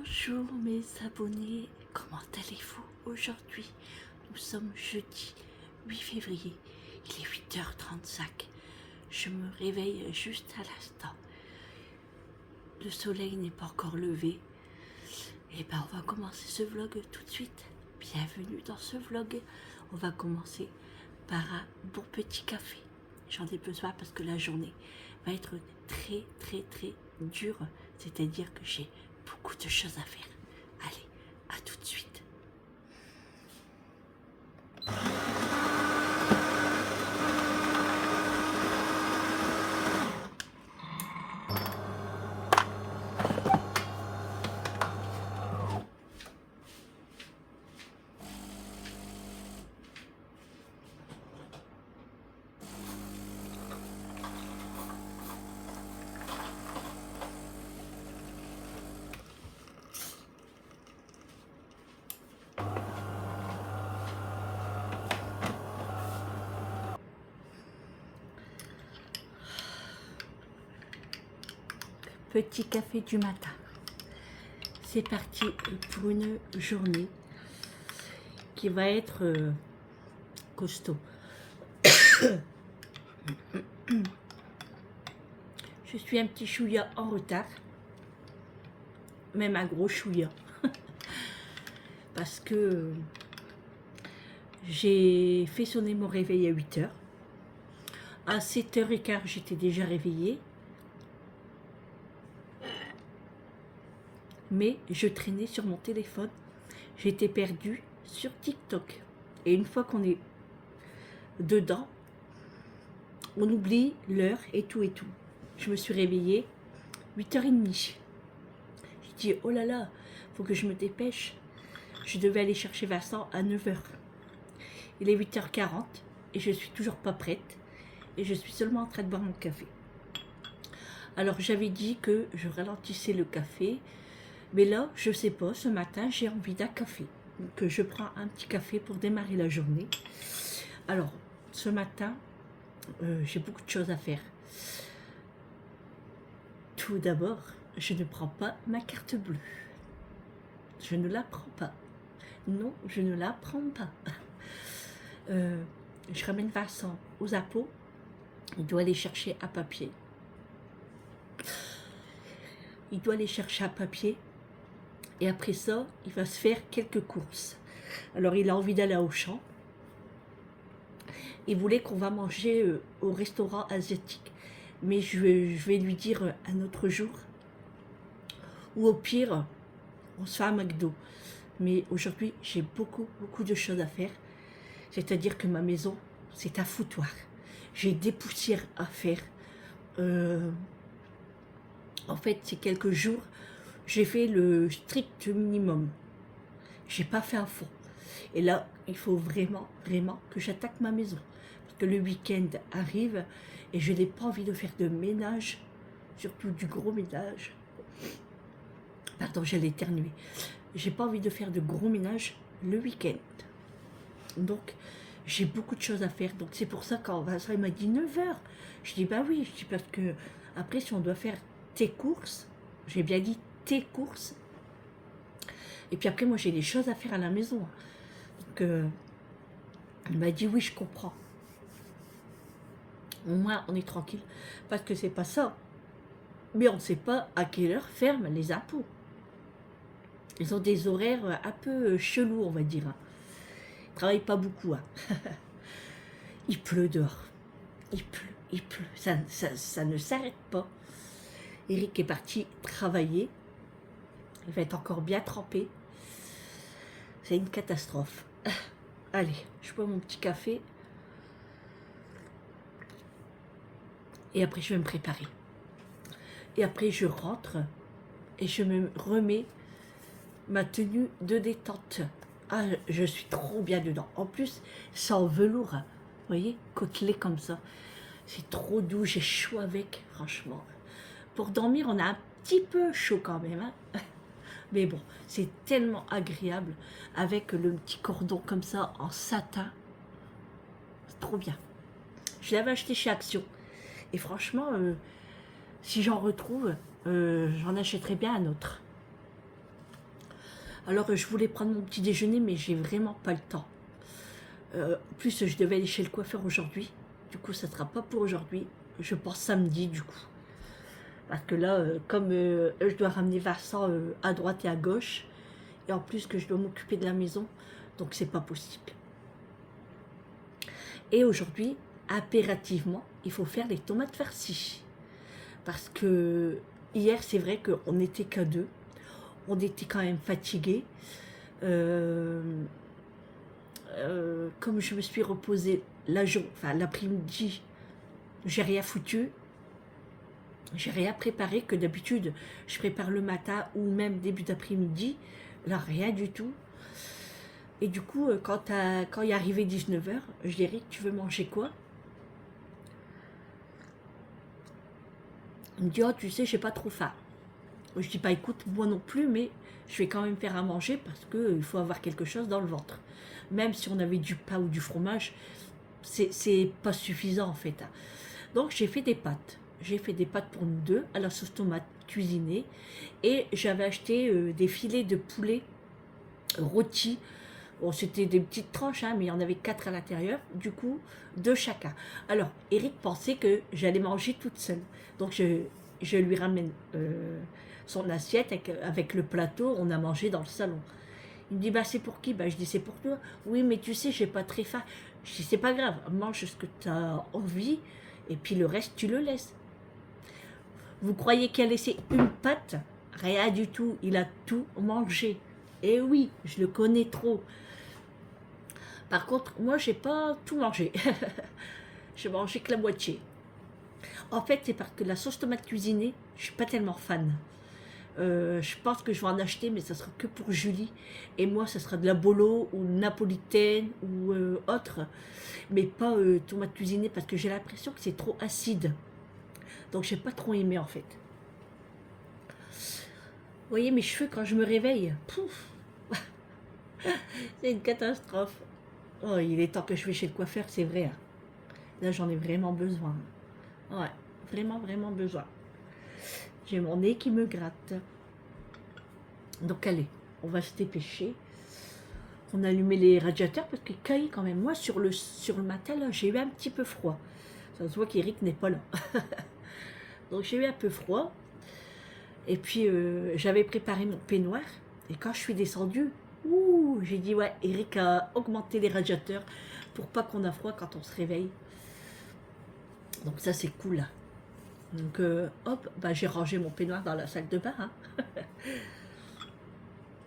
Bonjour mes abonnés, comment allez-vous aujourd'hui? Nous sommes jeudi 8 février, il est 8h35. Je me réveille juste à l'instant. Le soleil n'est pas encore levé. Et ben on va commencer ce vlog tout de suite. Bienvenue dans ce vlog. On va commencer par un bon petit café. J'en ai besoin parce que la journée va être très dure. C'est-à-dire que j'ai beaucoup de choses à faire. Allez, à tout de suite. Petit café du matin. C'est parti pour une journée qui va être costaud. Je suis un petit chouïa en retard, même un gros chouïa, parce que j'ai fait sonner mon réveil à 8h. À 7h15, j'étais déjà réveillée. Mais je traînais sur mon téléphone. J'étais perdue sur TikTok. Et une fois qu'on est dedans, on oublie l'heure et tout et tout. Je me suis réveillée 8h30. J'ai dit, oh là là, faut que je me dépêche. Je devais aller chercher Vincent à 9h. Il est 8h40 et je suis toujours pas prête. Et je suis seulement en train de boire mon café. Alors j'avais dit que je ralentissais le café. Mais là, je sais pas, ce matin, j'ai envie d'un café. Donc je prends un petit café pour démarrer la journée. Alors, ce matin, j'ai beaucoup de choses à faire. Tout d'abord, je ne prends pas ma carte bleue. Je ne la prends pas. Non, je ne la prends pas. Je ramène Vincent aux appos. Il doit aller chercher un papier. Il doit aller chercher un papier. Et après ça, il va se faire quelques courses. Alors, il a envie d'aller à Auchan. Il voulait qu'on va manger au restaurant asiatique. Mais je vais lui dire un autre jour. Ou au pire, on se fait un McDo. Mais aujourd'hui, j'ai beaucoup de choses à faire. C'est-à-dire que ma maison, c'est un foutoir. J'ai des poussières à faire. En fait, ces quelques jours, j'ai fait le strict minimum. J'ai pas fait un fond. Et là, il faut vraiment que j'attaque ma maison. Parce que le week-end arrive et je n'ai pas envie de faire de ménage, surtout du gros ménage. Pardon, j'allais éternuer. J'ai pas envie de faire de gros ménage le week-end. Donc, j'ai beaucoup de choses à faire. Donc, c'est pour ça quand Vincent il m'a dit 9h. Je dis, bah oui, je dis parce que après, si on doit faire tes courses, j'ai bien dit tes courses. Et puis après, moi, j'ai des choses à faire à la maison. Donc, il m'a dit, oui, je comprends. Au moins, on est tranquille. Parce que c'est pas ça. Mais on ne sait pas à quelle heure ferment les impôts. Ils ont des horaires un peu chelous, on va dire. Ils ne travaillent pas beaucoup. Il pleut dehors. Il pleut. Ça ne s'arrête pas. Eric est parti travailler. Il va être encore bien trempé. C'est une catastrophe. Allez, je bois mon petit café. Et après, je vais me préparer. Et après, je rentre et je me remets ma tenue de détente. Ah, je suis trop bien dedans. En plus, c'est en velours. Vous voyez, côtelé comme ça. C'est trop doux, j'ai chaud avec, franchement. Pour dormir, on a un petit peu chaud quand même. Hein. Mais bon, c'est tellement agréable avec le petit cordon comme ça en satin. C'est trop bien. Je l'avais acheté chez Action. Et franchement, si j'en retrouve, j'en achèterai bien un autre. Alors, je voulais prendre mon petit déjeuner, mais j'ai vraiment pas le temps. En plus, je devais aller chez le coiffeur aujourd'hui. Du coup, ça sera pas pour aujourd'hui. Je pense samedi, du coup. Parce que là, comme je dois ramener Vincent à droite et à gauche, et en plus que je dois m'occuper de la maison, donc c'est pas possible. Et aujourd'hui, impérativement, il faut faire les tomates farcies. Parce que hier, c'est vrai qu'on n'était qu'à deux. On était quand même fatigués. Euh, comme je me suis reposée l'après-midi, j'ai rien foutu. J'ai rien préparé, que d'habitude, je prépare le matin ou même début d'après-midi. Là, rien du tout. Et du coup, quand il est arrivé 19h, je dirais, tu veux manger quoi? Il me dit, oh, tu sais, j'ai pas trop faim. Je dis, pas, écoute, moi non plus, mais je vais quand même faire à manger parce qu'il faut avoir quelque chose dans le ventre. Même si on avait du pain ou du fromage, c'est pas suffisant en fait. Donc j'ai fait des pâtes. J'ai fait des pâtes pour nous deux à la sauce tomate cuisinée. Et j'avais acheté des filets de poulet rôtis. Bon, c'était des petites tranches, hein, mais il y en avait 4 à l'intérieur. Du coup, deux chacun. Alors, Eric pensait que j'allais manger toute seule. Donc je lui ramène son assiette avec le plateau. On a mangé dans le salon. Il me dit, bah c'est pour qui? Bah je dis, c'est pour toi. Oui, mais tu sais, j'ai pas très faim. Je dis, c'est pas grave, mange ce que tu as envie, et puis le reste, tu le laisses. Vous croyez qu'il a laissé une pâte? Rien du tout, il a tout mangé. Et oui, je le connais trop. Par contre, moi, j'ai pas tout mangé. J'ai mangé que la moitié. En fait, c'est parce que la sauce tomate cuisinée, je suis pas tellement fan. Je pense que je vais en acheter, mais ça sera que pour Julie. Et moi, ça sera de la bolo ou napolitaine ou autre. Mais pas tomate cuisinée parce que j'ai l'impression que c'est trop acide. Donc, j'ai pas trop aimé en fait. Vous voyez mes cheveux quand je me réveille? Pouf. C'est une catastrophe. Oh, il est temps que je vais chez le coiffeur, c'est vrai. Hein. Là, j'en ai vraiment besoin. Ouais, vraiment, vraiment besoin. J'ai mon nez qui me gratte. Donc allez, on va se dépêcher. On a allumé les radiateurs parce qu'il caille quand même. Moi, sur le matin, là, j'ai eu un petit peu froid. Ça se voit qu'Eric n'est pas là. Donc j'ai eu un peu froid. Et puis, j'avais préparé mon peignoir. Et quand je suis descendue, j'ai dit, ouais, Eric a augmenté les radiateurs pour pas qu'on a froid quand on se réveille. Donc ça, c'est cool. Donc, hop, bah, j'ai rangé mon peignoir dans la salle de bain. Hein.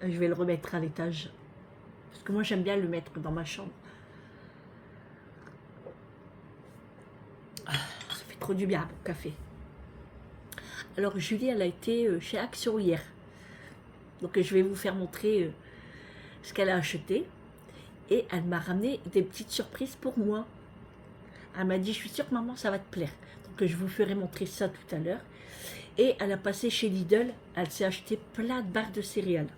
Je vais le remettre à l'étage. Parce que moi, j'aime bien le mettre dans ma chambre. Ça fait trop du bien, mon café. Alors, Julie, elle a été chez Action hier. Donc, je vais vous faire montrer ce qu'elle a acheté. Et elle m'a ramené des petites surprises pour moi. Elle m'a dit, je suis sûre que maman, ça va te plaire. Donc, je vous ferai montrer ça tout à l'heure. Et elle a passé chez Lidl. Elle s'est acheté plein de barres de céréales.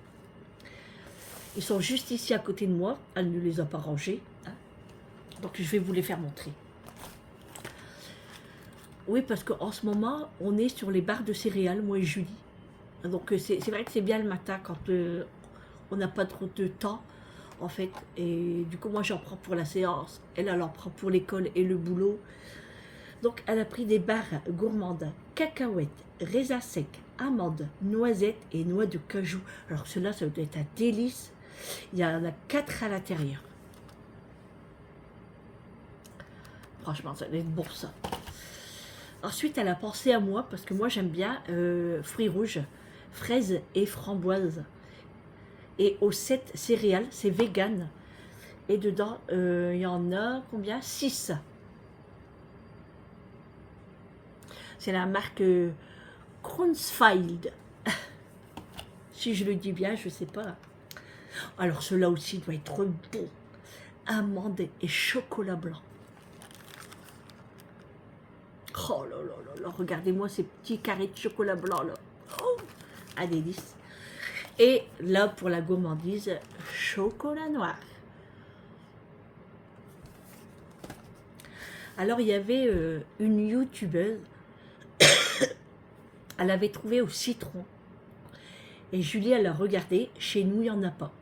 Ils sont juste ici à côté de moi. Elle ne les a pas rangés. Hein. Donc, je vais vous les faire montrer. Oui, parce qu'en ce moment, on est sur les barres de céréales, moi et Julie. Donc, c'est vrai que c'est bien le matin quand on n'a pas trop de temps, en fait. Et du coup, moi, j'en prends pour la séance. Elle en prend pour l'école et le boulot. Donc, elle a pris des barres gourmandes, cacahuètes, raisins secs, amandes, noisettes et noix de cajou. Alors, cela, ça doit être un délice. Il y en a 4 à l'intérieur. Franchement, ça doit être bon, ça. Ensuite, elle a pensé à moi, parce que moi, j'aime bien fruits rouges, fraises et framboises. Et aux 7 céréales, c'est vegan. Et dedans, il y en a combien? 6. C'est la marque Kronzfeld. Si je le dis bien, je ne sais pas. Alors, cela aussi doit être bon. Amandes et chocolat blanc. Oh là là là là, regardez-moi ces petits carrés de chocolat blanc là. Oh, un délice. Et là, pour la gourmandise, chocolat noir. Alors, il y avait une youtubeuse, elle avait trouvé au citron. Et Julie, elle a regardé. Chez nous, il n'y en a pas.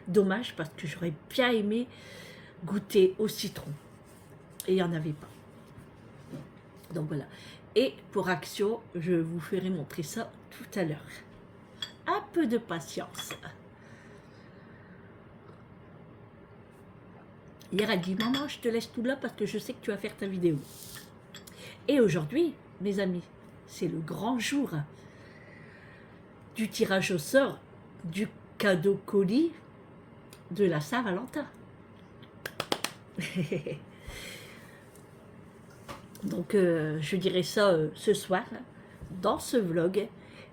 Dommage, parce que j'aurais bien aimé goûter au citron. Et il n'y en avait pas. Donc voilà. Et pour Action, je vous ferai montrer ça tout à l'heure. Un peu de patience. Hier, elle dit, maman, je te laisse tout là parce que je sais que tu vas faire ta vidéo. Et aujourd'hui, mes amis, c'est le grand jour du tirage au sort du cadeau colis de la Saint-Valentin. Donc, je dirai ça ce soir dans ce vlog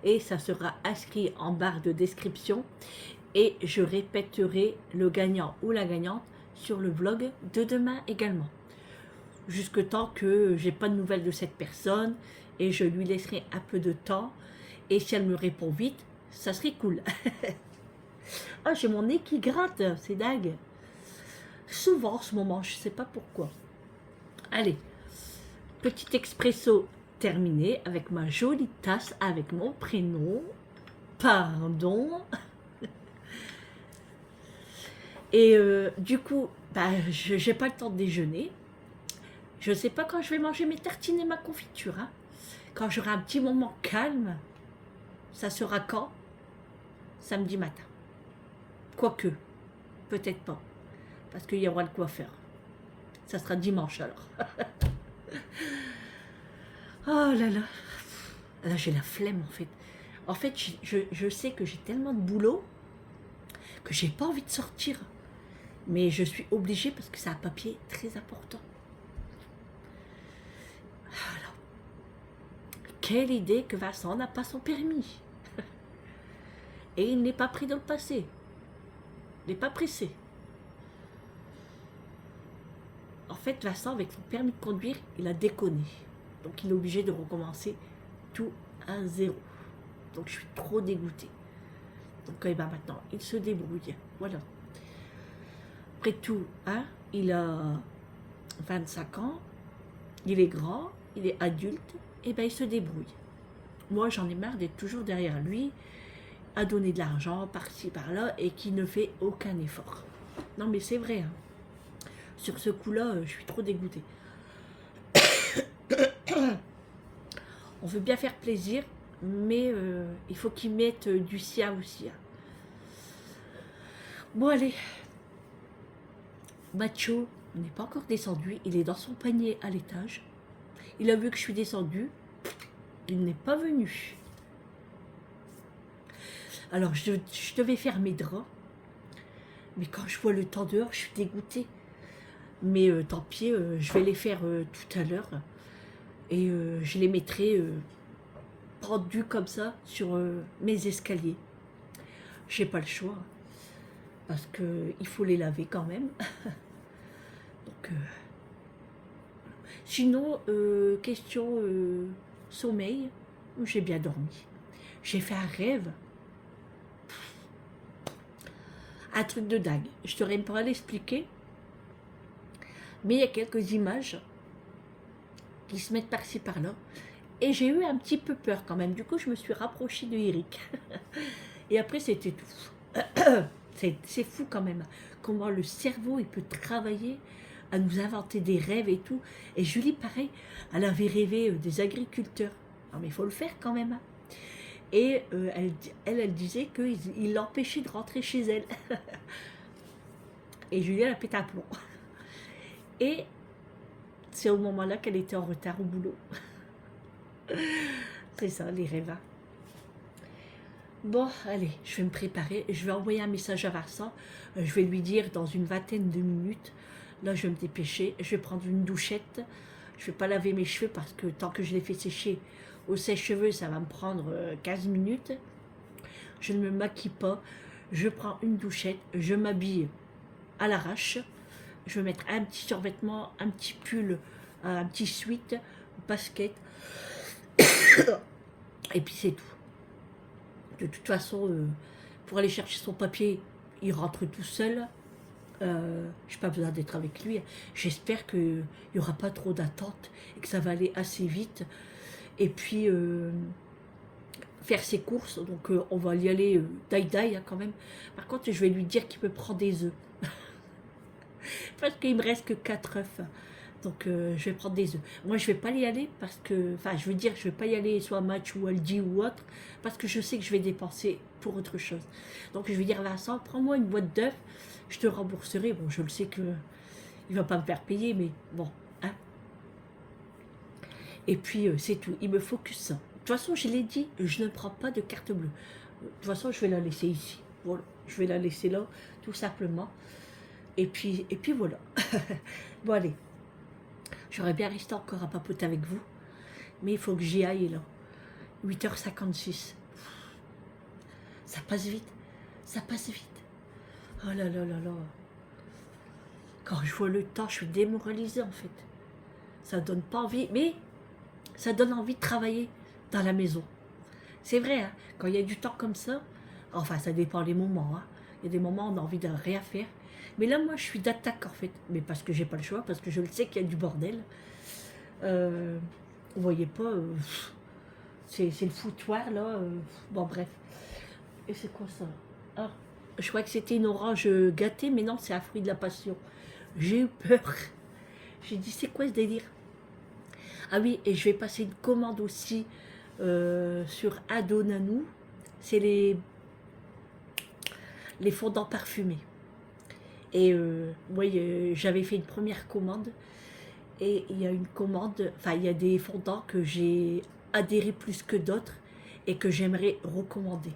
et ça sera inscrit en barre de description et je répéterai le gagnant ou la gagnante sur le vlog de demain également. Jusque tant que j'ai pas de nouvelles de cette personne et je lui laisserai un peu de temps et si elle me répond vite, ça serait cool. Ah, j'ai mon nez qui gratte, c'est dingue. Souvent en ce moment, je sais pas pourquoi. Allez, petit expresso terminé avec ma jolie tasse avec mon prénom. Pardon. Et du coup, bah, je n'ai pas le temps de déjeuner. Je ne sais pas quand je vais manger mes tartines et ma confiture. Hein. Quand j'aurai un petit moment calme, ça sera quand? Samedi matin. Quoique, peut-être pas. Parce qu'il y aura le coiffeur. Ça sera dimanche alors. Oh là là. Là, j'ai la flemme en fait. En fait, je sais que j'ai tellement de boulot que j'ai pas envie de sortir. Mais je suis obligée parce que c'est un papier très important. Alors, quelle idée que Vincent n'a pas son permis. Et il n'est pas prêt de le passer. Il n'est pas pressé. En fait, Vincent, avec son permis de conduire, il a déconné. Donc, il est obligé de recommencer tout à zéro. Donc, je suis trop dégoûtée. Donc, eh ben, maintenant, il se débrouille. Voilà. Après tout, hein, il a 25 ans, il est grand, il est adulte, et ben il se débrouille. Moi, j'en ai marre d'être toujours derrière lui, à donner de l'argent par-ci, par-là, et qui ne fait aucun effort. Non, mais c'est vrai. Hein. Sur ce coup-là, je suis trop dégoûtée. On veut bien faire plaisir, mais il faut qu'il mette du sien aussi. Hein. Bon, allez. Macho n'est pas encore descendu, il est dans son panier à l'étage. Il a vu que je suis descendue, il n'est pas venu. Alors je devais faire mes draps, mais quand je vois le temps dehors, je suis dégoûtée. Mais tant pis, je vais les faire tout à l'heure et je les mettrai pendus comme ça sur mes escaliers. J'ai pas le choix parce que il faut les laver quand même. Donc, sinon, question sommeil, j'ai bien dormi. J'ai fait un rêve. Un truc de dingue. Je ne saurais pas l'expliquer. Mais il y a quelques images qui se mettent par-ci par-là. Et j'ai eu un petit peu peur quand même. Du coup, je me suis rapprochée de Eric. Et après, c'était tout. C'est fou quand même. Comment le cerveau, il peut travailler à nous inventer des rêves et tout. Et Julie, pareil, elle avait rêvé des agriculteurs. Non, mais il faut le faire quand même. Et elle disait qu'il l'empêchait de rentrer chez elle. Et Julie, elle a pété un plomb. Et c'est au moment-là qu'elle était en retard au boulot. C'est ça, les rêves. Bon, allez, je vais me préparer. Je vais envoyer un message à Vincent. Je vais lui dire dans une vingtaine de minutes. Là, je vais me dépêcher. Je vais prendre une douchette. Je ne vais pas laver mes cheveux parce que tant que je les fais sécher au sèche-cheveux, ça va me prendre 15 minutes. Je ne me maquille pas. Je prends une douchette. Je m'habille à l'arrache. Je vais mettre un petit survêtement, un petit pull, un petit sweat, basket. Et puis c'est tout. De toute façon, pour aller chercher son papier, il rentre tout seul. Je n'ai pas besoin d'être avec lui. J'espère qu'il n'y aura pas trop d'attente et que ça va aller assez vite. Et puis, faire ses courses, donc on va y aller daï hein, quand même. Par contre, je vais lui dire qu'il me prend des œufs. Parce qu'il me reste que 4 œufs. Donc je vais prendre des œufs. Moi je vais pas y aller parce que, enfin je veux dire je vais pas y aller soit à Match ou Aldi ou autre, parce que je sais que je vais dépenser pour autre chose. Donc je vais dire Vincent, prends-moi une boîte d'œufs, je te rembourserai. Bon je le sais que il va pas me faire payer, mais bon. Hein. Et puis c'est tout, il me faut que ça. De toute façon je l'ai dit, je ne prends pas de carte bleue. De toute façon je vais la laisser ici. Voilà, je vais la laisser là, tout simplement. Et puis voilà. Bon allez. J'aurais bien resté encore à papoter avec vous, mais il faut que j'y aille là. 8h56. Ça passe vite, ça passe vite. Oh là là là là. Quand je vois le temps, je suis démoralisée en fait. Ça donne pas envie, mais ça donne envie de travailler dans la maison. C'est vrai, hein, quand il y a du temps comme ça, enfin ça dépend des moments. Hein. Il y a des moments où on a envie de rien faire. Mais là, moi, je suis d'attaque en fait. Mais parce que j'ai pas le choix, parce que je le sais qu'il y a du bordel. Vous voyez pas, c'est le foutoir là. Bon, bref. Et c'est quoi ça? Ah, je crois que c'était une orange gâtée, mais non, c'est un fruit de la passion. J'ai eu peur. J'ai dit, c'est quoi ce délire? Ah oui, et je vais passer une commande aussi sur Adonanou. C'est les fondants parfumés. Et oui, j'avais fait une première commande. Et il y a une commande, enfin il y a des fondants que j'ai adhéré plus que d'autres et que j'aimerais recommander.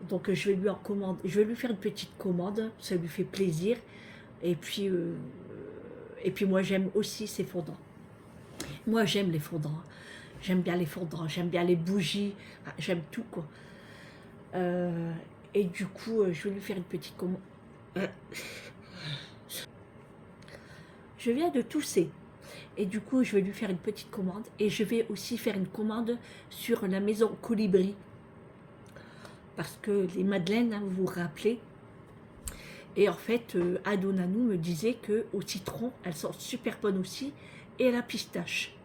Donc je vais lui en commander, je vais lui faire une petite commande, ça lui fait plaisir. Et puis moi j'aime aussi ces fondants. Moi j'aime les fondants, hein. J'aime bien les fondants, j'aime bien les bougies, enfin, j'aime tout quoi. Et du coup je vais lui faire une petite commande. Je viens de tousser. Et du coup, je vais lui faire une petite commande. Et je vais aussi faire une commande sur la maison Colibri. Parce que les madeleines, hein, vous vous rappelez. Et en fait, Adonanou me disait qu'au citron, elles sont super bonnes aussi. Et à la pistache.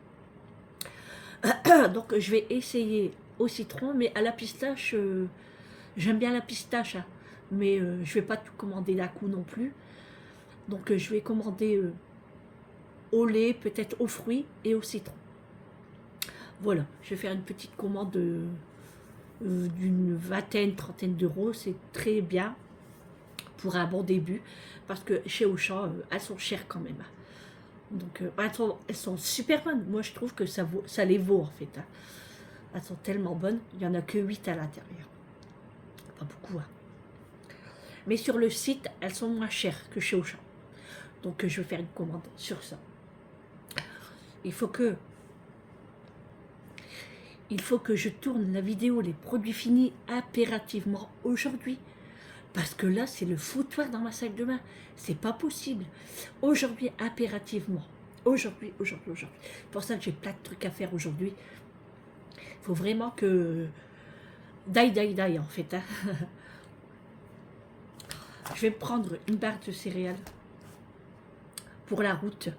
Donc, je vais essayer au citron. Mais à la pistache, j'aime bien la pistache. Hein, mais je ne vais pas tout commander d'un coup non plus. Donc, je vais commander... au lait, peut-être aux fruits et au citron. Voilà, je vais faire une petite commande d'une vingtaine, trentaine d'euros. C'est très bien pour un bon début. Parce que chez Auchan, elles sont chères quand même. Donc, elles sont super bonnes. Moi, je trouve que ça les vaut en fait. Hein. Elles sont tellement bonnes. Il n'y en a que 8 à l'intérieur. Pas beaucoup. Hein. Mais sur le site, elles sont moins chères que chez Auchan. Donc, je vais faire une commande sur ça. Il faut que je tourne la vidéo, les produits finis impérativement aujourd'hui. Parce que là, c'est le foutoir dans ma salle de bain. C'est pas possible. Aujourd'hui, impérativement. Aujourd'hui. Pour ça que j'ai plein de trucs à faire aujourd'hui. Il faut vraiment que... Daï, en fait. Hein. Je vais prendre une barre de céréales pour la route.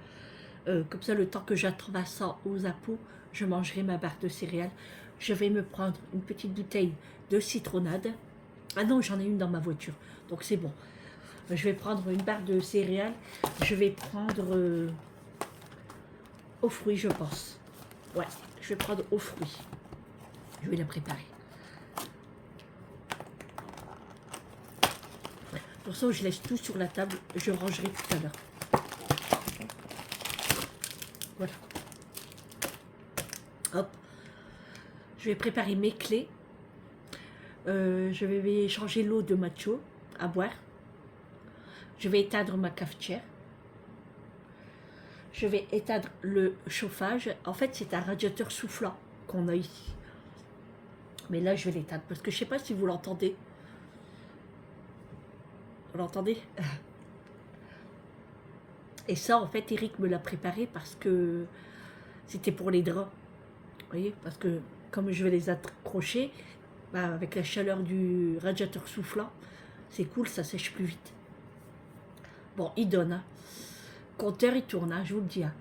Comme ça, le temps que j'attends Vincent aux appos, je mangerai ma barre de céréales. Je vais me prendre une petite bouteille de citronnade. Ah non, j'en ai une dans ma voiture, donc c'est bon. Je vais prendre une barre de céréales. Je vais prendre aux fruits, je pense. Ouais, je vais prendre aux fruits. Je vais la préparer. Pour ça, je laisse tout sur la table. Je rangerai tout à l'heure. Voilà. Hop. Je vais préparer mes clés. Je vais changer l'eau de macho à boire. Je vais éteindre ma cafetière. Je vais éteindre le chauffage. En fait, c'est un radiateur soufflant qu'on a ici. Mais là, je vais l'éteindre parce que je ne sais pas si vous l'entendez. Vous l'entendez? Et ça, en fait, Eric me l'a préparé parce que c'était pour les draps. Vous voyez? Parce que comme je vais les accrocher, bah, avec la chaleur du radiateur soufflant, c'est cool, ça sèche plus vite. Bon, il donne. Hein. Compteur, il tourne, hein, je vous le dis. Hein.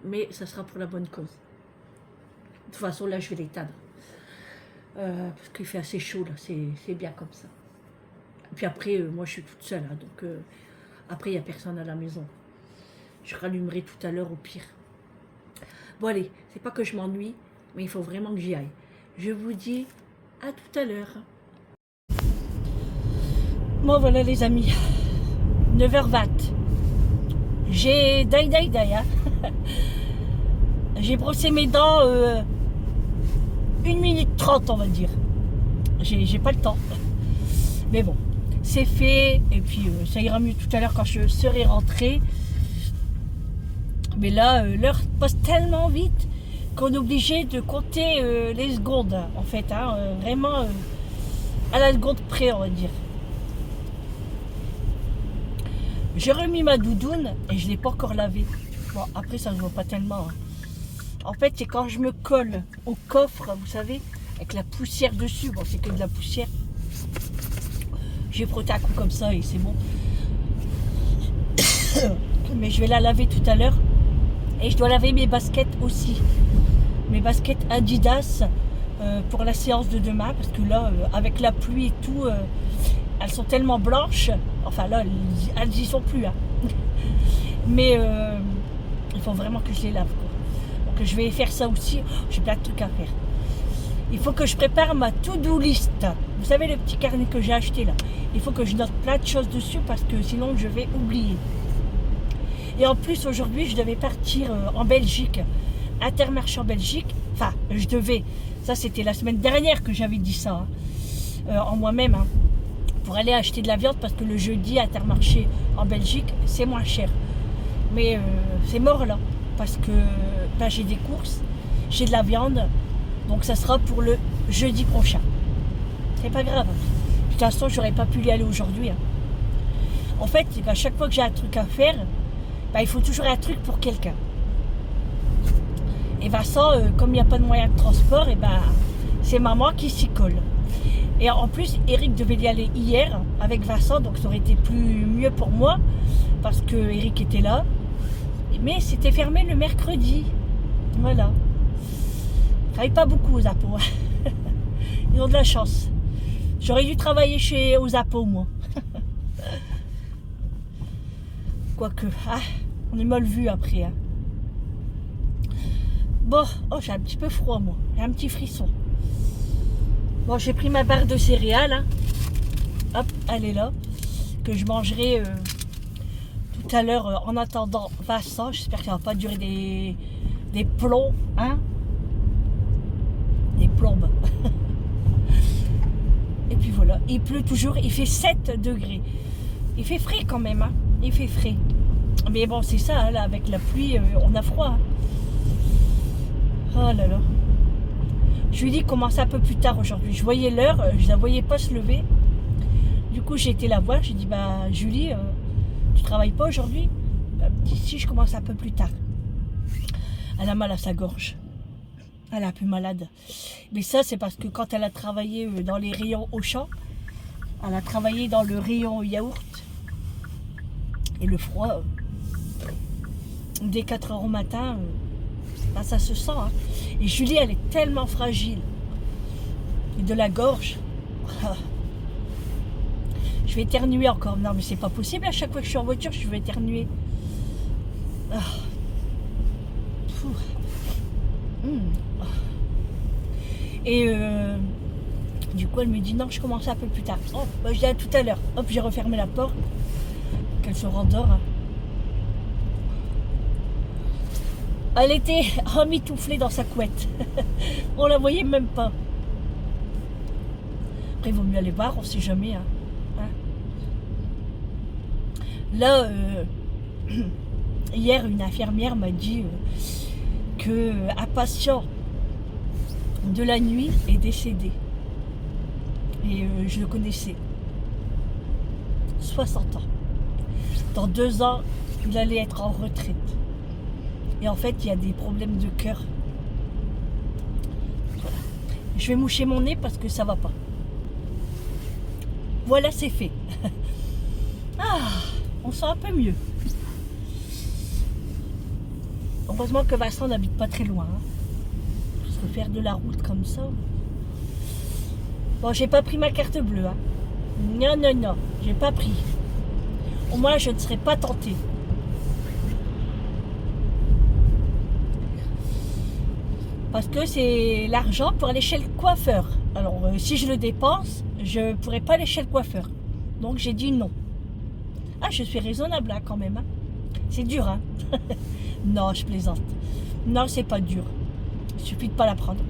Mais ça sera pour la bonne cause. De toute façon, là, je vais l'éteindre. parce qu'il fait assez chaud là, c'est bien comme ça. Et puis après, moi je suis toute seule, hein, donc après il n'y a personne à la maison. Je rallumerai tout à l'heure au pire. Bon allez, c'est pas que je m'ennuie, mais il faut vraiment que j'y aille. Je vous dis à tout à l'heure. Bon voilà les amis, 9h20. J'ai hein. J'ai brossé mes dents 1 minute 30 on va dire. J'ai pas le temps. Mais bon, c'est fait. Et puis ça ira mieux tout à l'heure quand je serai rentrée. Mais là, l'heure passe tellement vite qu'on est obligé de compter les secondes, en fait. Hein, vraiment à la seconde près, on va dire. J'ai remis ma doudoune et je ne l'ai pas encore lavée. Bon, après, ça ne se voit pas tellement. Hein. En fait, c'est quand je me colle au coffre, vous savez, avec la poussière dessus. Bon, c'est que de la poussière. J'ai frotté un coup comme ça et c'est bon. Mais je vais la laver tout à l'heure. Et je dois laver mes baskets aussi. Mes baskets Adidas pour la séance de demain. Parce que là, avec la pluie et tout, elles sont tellement blanches. Enfin là, elles n'y sont plus. Hein. Mais il faut vraiment que je les lave. Quoi. Donc je vais faire ça aussi. Oh, j'ai plein de trucs à faire. Il faut que je prépare ma to-do list. Vous savez le petit carnet que j'ai acheté là. Il faut que je note plein de choses dessus parce que sinon je vais oublier. Et en plus, aujourd'hui, je devais partir en Belgique, Intermarché en Belgique. Enfin, je devais. Ça, c'était la semaine dernière que j'avais dit ça, hein, en moi-même, hein, pour aller acheter de la viande parce que le jeudi, Intermarché en Belgique, c'est moins cher. Mais c'est mort là, parce que ben, j'ai des courses, j'ai de la viande, donc ça sera pour le jeudi prochain. C'est pas grave. De toute façon, j'aurais pas pu y aller aujourd'hui. Hein. En fait, à chaque fois que j'ai un truc à faire, ben, il faut toujours un truc pour quelqu'un. Et Vincent, comme il n'y a pas de moyen de transport, et ben, c'est maman qui s'y colle. Et en plus, Eric devait y aller hier avec Vincent, donc ça aurait été mieux pour moi, parce que Eric était là. Mais c'était fermé le mercredi. Voilà. Ils ne travaillent pas beaucoup aux Apos. Ils ont de la chance. J'aurais dû travailler aux Apos, moi. Quoique, on est mal vu après. Hein. Bon, oh, j'ai un petit peu froid, moi. J'ai un petit frisson. Bon, j'ai pris ma barre de céréales. Hein. Hop, elle est là. Que je mangerai tout à l'heure en attendant Vincent. J'espère que ça ne va pas durer des plombs. Hein. Des plombes. Et puis voilà. Il pleut toujours. Il fait 7 degrés. Il fait frais quand même. Hein. Il fait frais. Mais bon, c'est ça, là, avec la pluie, on a froid. Hein. Oh là là. Je lui ai dit commencer un peu plus tard aujourd'hui. Je voyais l'heure, je la voyais pas se lever. Du coup, j'ai été la voir. J'ai dit, bah, Julie, tu travailles pas aujourd'hui? Elle me dit, si, je commence un peu plus tard. Elle a mal à sa gorge. Elle est un peu malade. Mais ça, c'est parce que quand elle a travaillé dans les rayons Auchan, elle a travaillé dans le rayon yaourt. Et le froid, dès 4 h au matin, ben ça se sent. Hein. Et Julie, elle est tellement fragile. Et de la gorge. Je vais éternuer encore. Non, mais c'est pas possible. À chaque fois que je suis en voiture, je vais éternuer. Et du coup, elle me dit non, je commence un peu plus tard. Oh, bah, je dis à tout à l'heure. Hop, j'ai refermé la porte. Qu'elle se rendort. Hein. Elle était emmitouflée dans sa couette. On la voyait même pas. Après, il vaut mieux aller voir, on sait jamais. Hein. Hein. Là, hier, une infirmière m'a dit qu'un patient de la nuit est décédé. Et je le connaissais. 60 ans. Dans 2 ans, il allait être en retraite. Et en fait, il y a des problèmes de cœur. Voilà. Je vais moucher mon nez parce que ça va pas. Voilà, c'est fait. On sent un peu mieux. Heureusement que Vincent n'habite pas très loin. Hein. Parce que faire de la route comme ça... Bon, j'ai pas pris ma carte bleue. Hein. Non, non, non, j'ai pas pris. Au moins, je ne serais pas tentée. Parce que c'est l'argent pour aller chez le coiffeur. Alors, si je le dépense, je ne pourrais pas aller chez le coiffeur. Donc, j'ai dit non. Ah, je suis raisonnable là, quand même. Hein. C'est dur, hein. Non, je plaisante. Non, c'est pas dur. Il suffit de pas la prendre.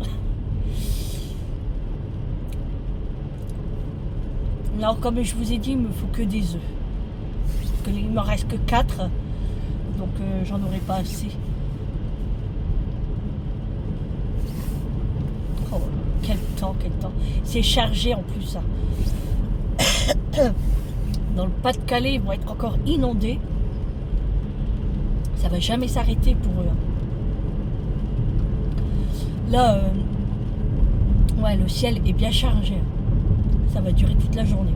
Non, comme je vous ai dit, il me faut que des œufs. Parce qu'il ne me reste que 4. Donc, j'en aurai pas assez. Oh, quel temps, quel temps. C'est chargé en plus, ça. Dans le Pas-de-Calais, ils vont être encore inondés. Ça va jamais s'arrêter pour eux. Là, ouais, le ciel est bien chargé. Ça va durer toute la journée.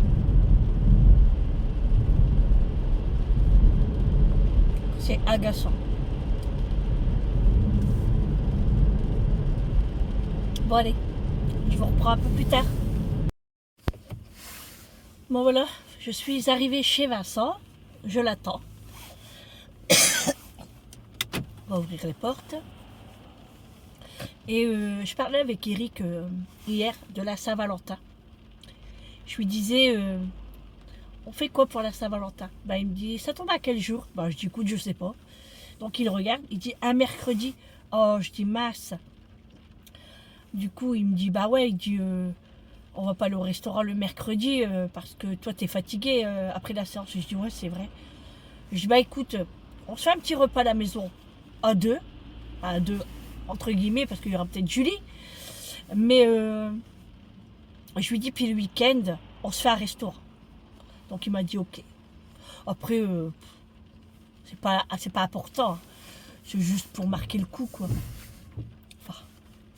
C'est agaçant. Bon, allez, je vous reprends un peu plus tard. Bon, voilà, je suis arrivée chez Vincent. Je l'attends. On va ouvrir les portes. Et je parlais avec Eric hier de la Saint-Valentin. Je lui disais, on fait quoi pour la Saint-Valentin? Ben, il me dit, ça tombe à quel jour? Ben, je dis, écoute, je sais pas. Donc il regarde, il dit, un mercredi. Oh, je dis, mince. Du coup, il me dit, bah ouais, il dit, on va pas aller au restaurant le mercredi parce que toi, t'es fatigué après la séance. Je dis, ouais, c'est vrai. Je dis, bah écoute, on se fait un petit repas à la maison à deux entre guillemets, parce qu'il y aura peut-être Julie. Mais je lui dis, puis le week-end, on se fait un restaurant. Donc il m'a dit, ok. Après, c'est pas important. Hein. C'est juste pour marquer le coup, quoi. Enfin,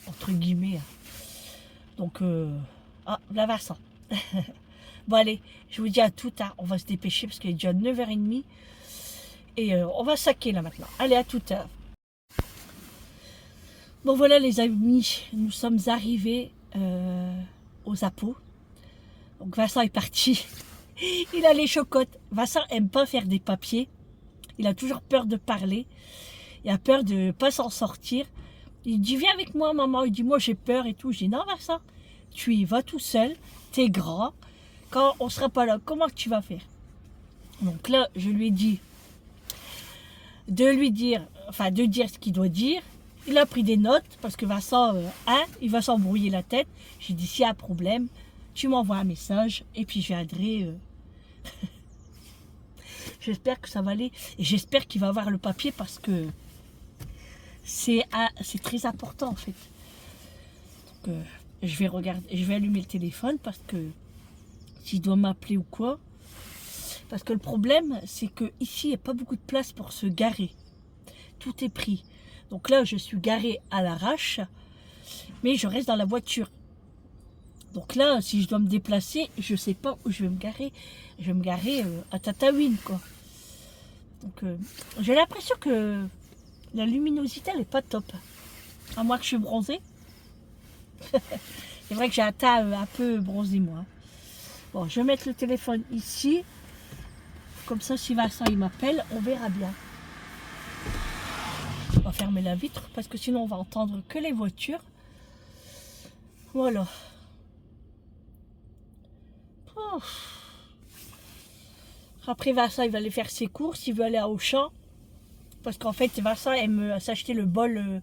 entre guillemets. Hein. Donc, ah, la Vincent. Bon, allez, je vous dis à tout. Hein. On va se dépêcher parce qu'il est déjà 9h30. Et on va saquer là maintenant. Allez, à tout à l'heure. Bon voilà les amis, nous sommes arrivés aux Apos. Donc Vincent est parti. Il a les chocottes. Vincent aime pas faire des papiers. Il a toujours peur de parler. Il a peur de ne pas s'en sortir. Il dit viens avec moi maman. Il dit moi j'ai peur et tout. Je dis non Vincent, tu y vas tout seul. T'es grand. Quand on sera pas là, comment tu vas faire? Donc là je lui ai dit de dire ce qu'il doit dire. Il a pris des notes parce que Vincent, il va s'embrouiller la tête. J'ai dit, s'il y a un problème, tu m'envoies un message et puis je viendrai. J'espère que ça va aller. Et j'espère qu'il va avoir le papier parce que c'est très important en fait. Donc, je vais regarder, je vais allumer le téléphone parce que s'il doit m'appeler ou quoi. Parce que le problème, c'est que ici, il n'y a pas beaucoup de place pour se garer. Tout est pris. Donc là, je suis garée à l'arrache, mais je reste dans la voiture. Donc là, si je dois me déplacer, je ne sais pas où je vais me garer. Je vais me garer à Tataouine, quoi. Donc, j'ai l'impression que la luminosité, elle n'est pas top. À moins que je suis bronzée. C'est vrai que j'ai un teint un peu bronzé, moi. Bon, je vais mettre le téléphone ici. Comme ça, si Vincent il m'appelle, on verra bien. On va fermer la vitre parce que sinon on va entendre que les voitures. Voilà. Oh. Après Vincent il va aller faire ses courses, il veut aller à Auchan. Parce qu'en fait Vincent aime s'acheter le bol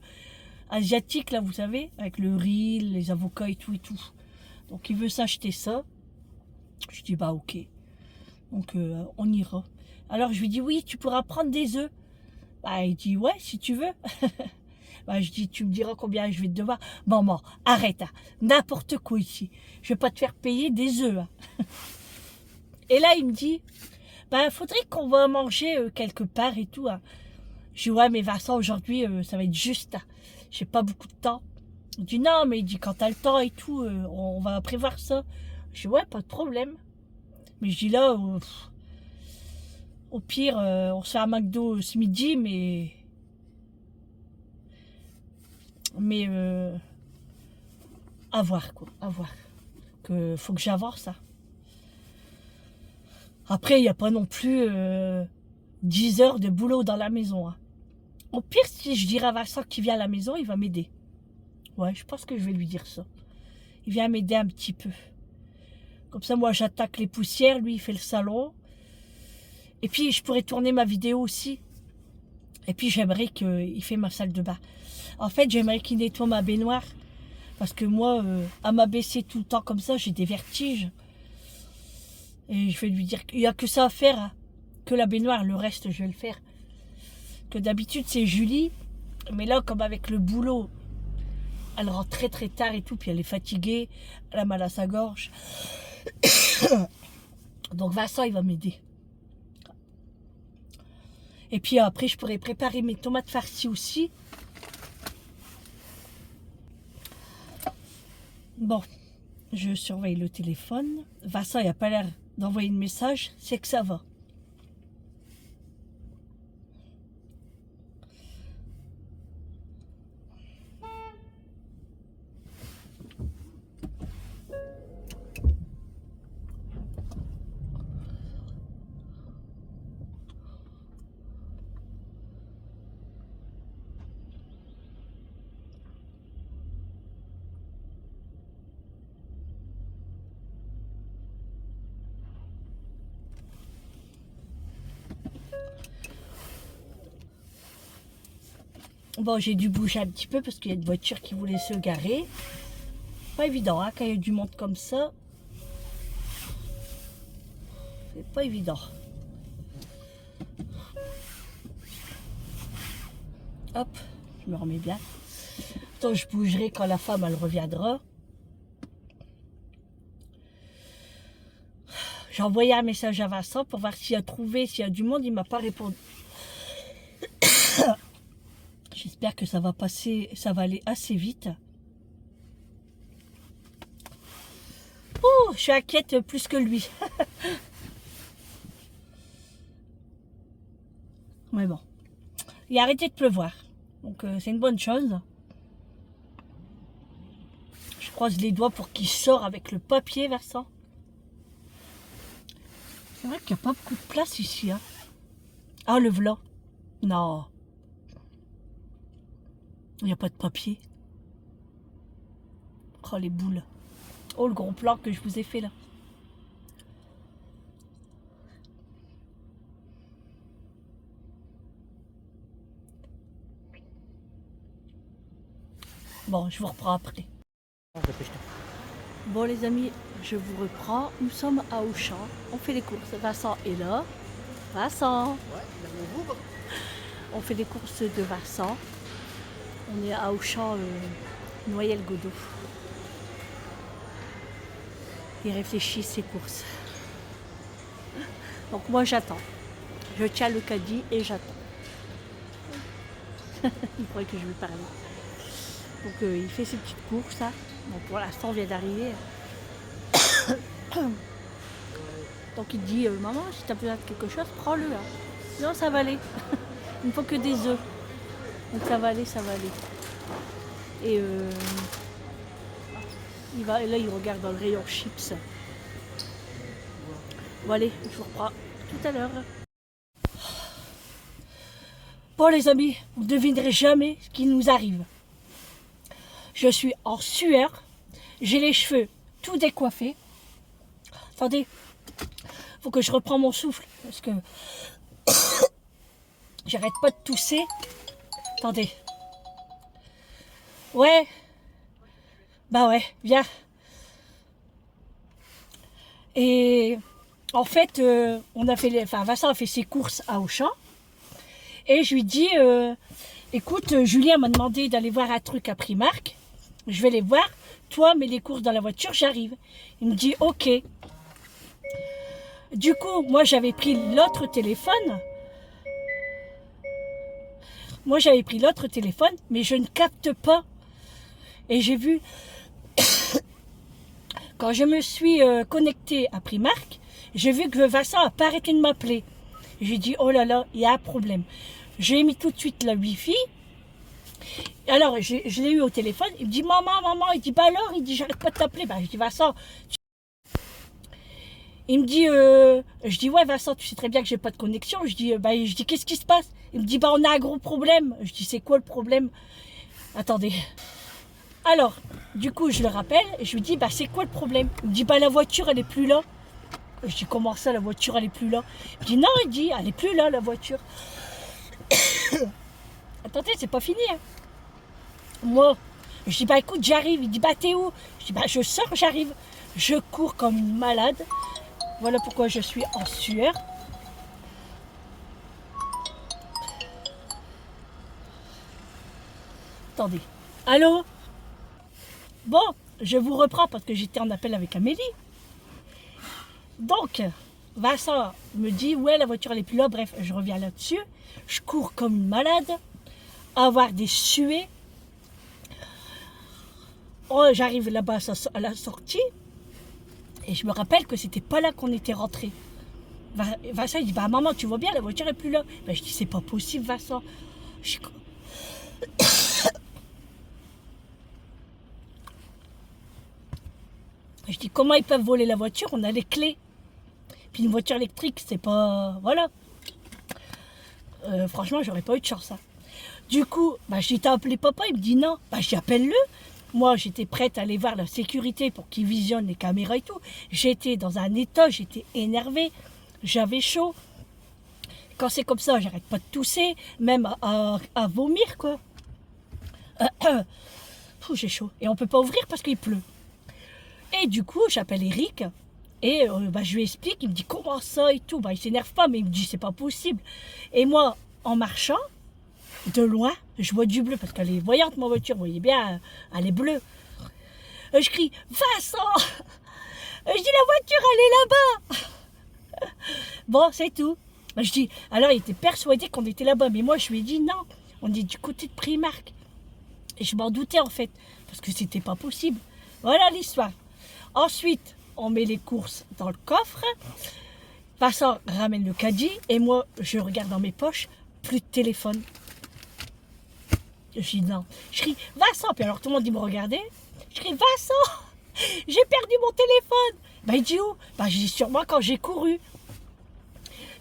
asiatique là vous savez, avec le riz, les avocats et tout et tout. Donc il veut s'acheter ça. Je dis bah ok. Donc on ira. Alors je lui dis oui tu pourras prendre des œufs. Bah, il dit ouais si tu veux. Bah, je dis tu me diras combien je vais te devoir. Maman arrête hein. N'importe quoi ici. Je vais pas te faire payer des œufs. Hein. Et là il me dit bah faudrait qu'on va manger quelque part et tout. Hein. Je dis ouais mais Vincent aujourd'hui ça va être juste. Hein. J'ai pas beaucoup de temps. Il dit non mais il dit quand t'as le temps et tout on va prévoir ça. Je dis ouais pas de problème. Mais je dis là au pire, on se fait un McDo ce midi, mais à voir quoi, à voir. Donc, faut que j'avance, ça. Après, il n'y a pas non plus 10 heures de boulot dans la maison. Hein. Au pire, si je dirais à Vincent qu'il vient à la maison, il va m'aider. Ouais, je pense que je vais lui dire ça. Il vient m'aider un petit peu. Comme ça, moi, j'attaque les poussières. Lui, il fait le salon. Et puis, je pourrais tourner ma vidéo aussi. Et puis, j'aimerais qu'il fait ma salle de bain. En fait, j'aimerais qu'il nettoie ma baignoire. Parce que moi, à m'abaisser tout le temps comme ça, j'ai des vertiges. Et je vais lui dire qu'il n'y a que ça à faire. Hein. Que la baignoire, le reste, je vais le faire. Que d'habitude, c'est Julie. Mais là, comme avec le boulot, elle rentre très très tard et tout. Puis elle est fatiguée. Elle a mal à sa gorge. Donc Vincent, il va m'aider. Et puis après, je pourrais préparer mes tomates farcies aussi. Bon, je surveille le téléphone. Vincent, il n'a pas l'air d'envoyer de message. C'est que ça va. Bon, j'ai dû bouger un petit peu parce qu'il y a une voiture qui voulait se garer. Pas évident, hein, quand il y a du monde comme ça. C'est pas évident. Hop, je me remets bien. Attends, je bougerai quand la femme, elle reviendra. J'ai envoyé un message à Vincent pour voir s'il a trouvé, s'il y a du monde. Il m'a pas répondu. J'espère que ça va passer, ça va aller assez vite. Oh, je suis inquiète plus que lui. Mais bon, il a arrêté de pleuvoir. Donc c'est une bonne chose. Je croise les doigts pour qu'il sorte avec le papier, Vincent. C'est vrai qu'il n'y a pas beaucoup de place ici. Hein. Ah, le v'là. Non. Il n'y a pas de papier. Oh, les boules. Oh, le gros plan que je vous ai fait là. Bon, je vous reprends après. Bon, les amis, je vous reprends. Nous sommes à Auchan. On fait les courses. Vincent est là. Vincent. On fait les courses de Vincent. On est à Auchan, Noyelles-Godeau. Il réfléchit ses courses. Donc moi j'attends. Je tiens le caddie et j'attends. Il croit que je vais parler. Donc il fait ses petites courses. Hein. Bon, pour l'instant on vient d'arriver. Donc il dit maman, si tu as besoin de quelque chose, prends-le. Hein. Non, ça va aller. Il ne faut que des œufs. Donc ça va aller, ça va aller. Et là, il regarde dans le rayon chips. Bon allez, je vous reprends tout à l'heure. Bon les amis, vous ne devinerez jamais ce qui nous arrive. Je suis en sueur. J'ai les cheveux tout décoiffés. Attendez, faut que je reprends mon souffle parce que j'arrête pas de tousser. Attendez. Ouais. Bah ouais, viens. Et en fait, Vincent a fait ses courses à Auchan. Et je lui dis, écoute, Julien m'a demandé d'aller voir un truc à Primark. Je vais les voir. Toi, mets les courses dans la voiture, j'arrive. Il me dit, ok. Du coup, moi, j'avais pris l'autre téléphone. Mais je ne capte pas. Et j'ai vu, quand je me suis connectée à Primark, j'ai vu que Vincent n'a pas arrêté de m'appeler. J'ai dit, oh là là, il y a un problème. J'ai mis tout de suite la Wi-Fi. Alors, je l'ai eu au téléphone. Il me dit, maman. Il dit, bah alors, il dit, j'arrête pas de t'appeler. Bah, je dis, Vincent, Il me dit, je dis, ouais Vincent, tu sais très bien que j'ai pas de connexion. Je dis, qu'est-ce qui se passe? Il me dit, bah on a un gros problème. Je dis, c'est quoi le problème? Attendez. Alors, du coup, je le rappelle et je lui dis, bah c'est quoi le problème? Il me dit, bah la voiture, elle est plus là. Je dis, comment ça, la voiture, elle est plus là? Il me dit, non, il dit, elle est plus là, la voiture. Attendez, c'est pas fini, hein. Moi, je dis, bah écoute, j'arrive. Il dit, bah t'es où? Je dis, bah je sors, j'arrive. Je cours comme une malade. Voilà pourquoi je suis en sueur. Attendez. Allô? Bon, je vous reprends parce que j'étais en appel avec Amélie. Donc, Vincent me dit, ouais, la voiture elle est plus là. Bref, je reviens là-dessus. Je cours comme une malade, avoir des suées. Oh, j'arrive là-bas à la sortie et je me rappelle que c'était pas là qu'on était rentré. Vincent il dit, bah maman, tu vois bien, la voiture est plus là. Ben, je dis, c'est pas possible, Vincent. Je dis, comment ils peuvent voler la voiture? On a les clés. Puis une voiture électrique, c'est pas... Voilà. Franchement, j'aurais pas eu de chance. Hein. Du coup, bah, je dis, t'as appelé papa? Il me dit non. Bah, j'appelle-le. Moi, j'étais prête à aller voir la sécurité pour qu'ils visionnent les caméras et tout. J'étais dans un état, j'étais énervée. J'avais chaud. Quand c'est comme ça, j'arrête pas de tousser, même à vomir, quoi. J'ai chaud. Et on peut pas ouvrir parce qu'il pleut. Et du coup, j'appelle Eric. Et bah, je lui explique, il me dit comment ça et tout. Bah, il s'énerve pas, mais il me dit c'est pas possible. Et moi, en marchant, de loin, je vois du bleu parce qu'elle est voyante ma voiture, vous voyez bien, elle est bleue. Je crie, Vincent! Je dis la voiture, elle est là-bas! Bon, c'est tout. Je dis, alors il était persuadé qu'on était là-bas, mais moi je lui ai dit non, on est du côté de Primark. Et je m'en doutais en fait, parce que c'était pas possible. Voilà l'histoire. Ensuite, on met les courses dans le coffre. Vincent ramène le caddie et moi, je regarde dans mes poches, plus de téléphone. Je dis non. Je crie Vincent, puis alors tout le monde dit me regarder. Je crie Vincent, j'ai perdu mon téléphone. Bah il dit où? Bah je dis sur moi quand j'ai couru.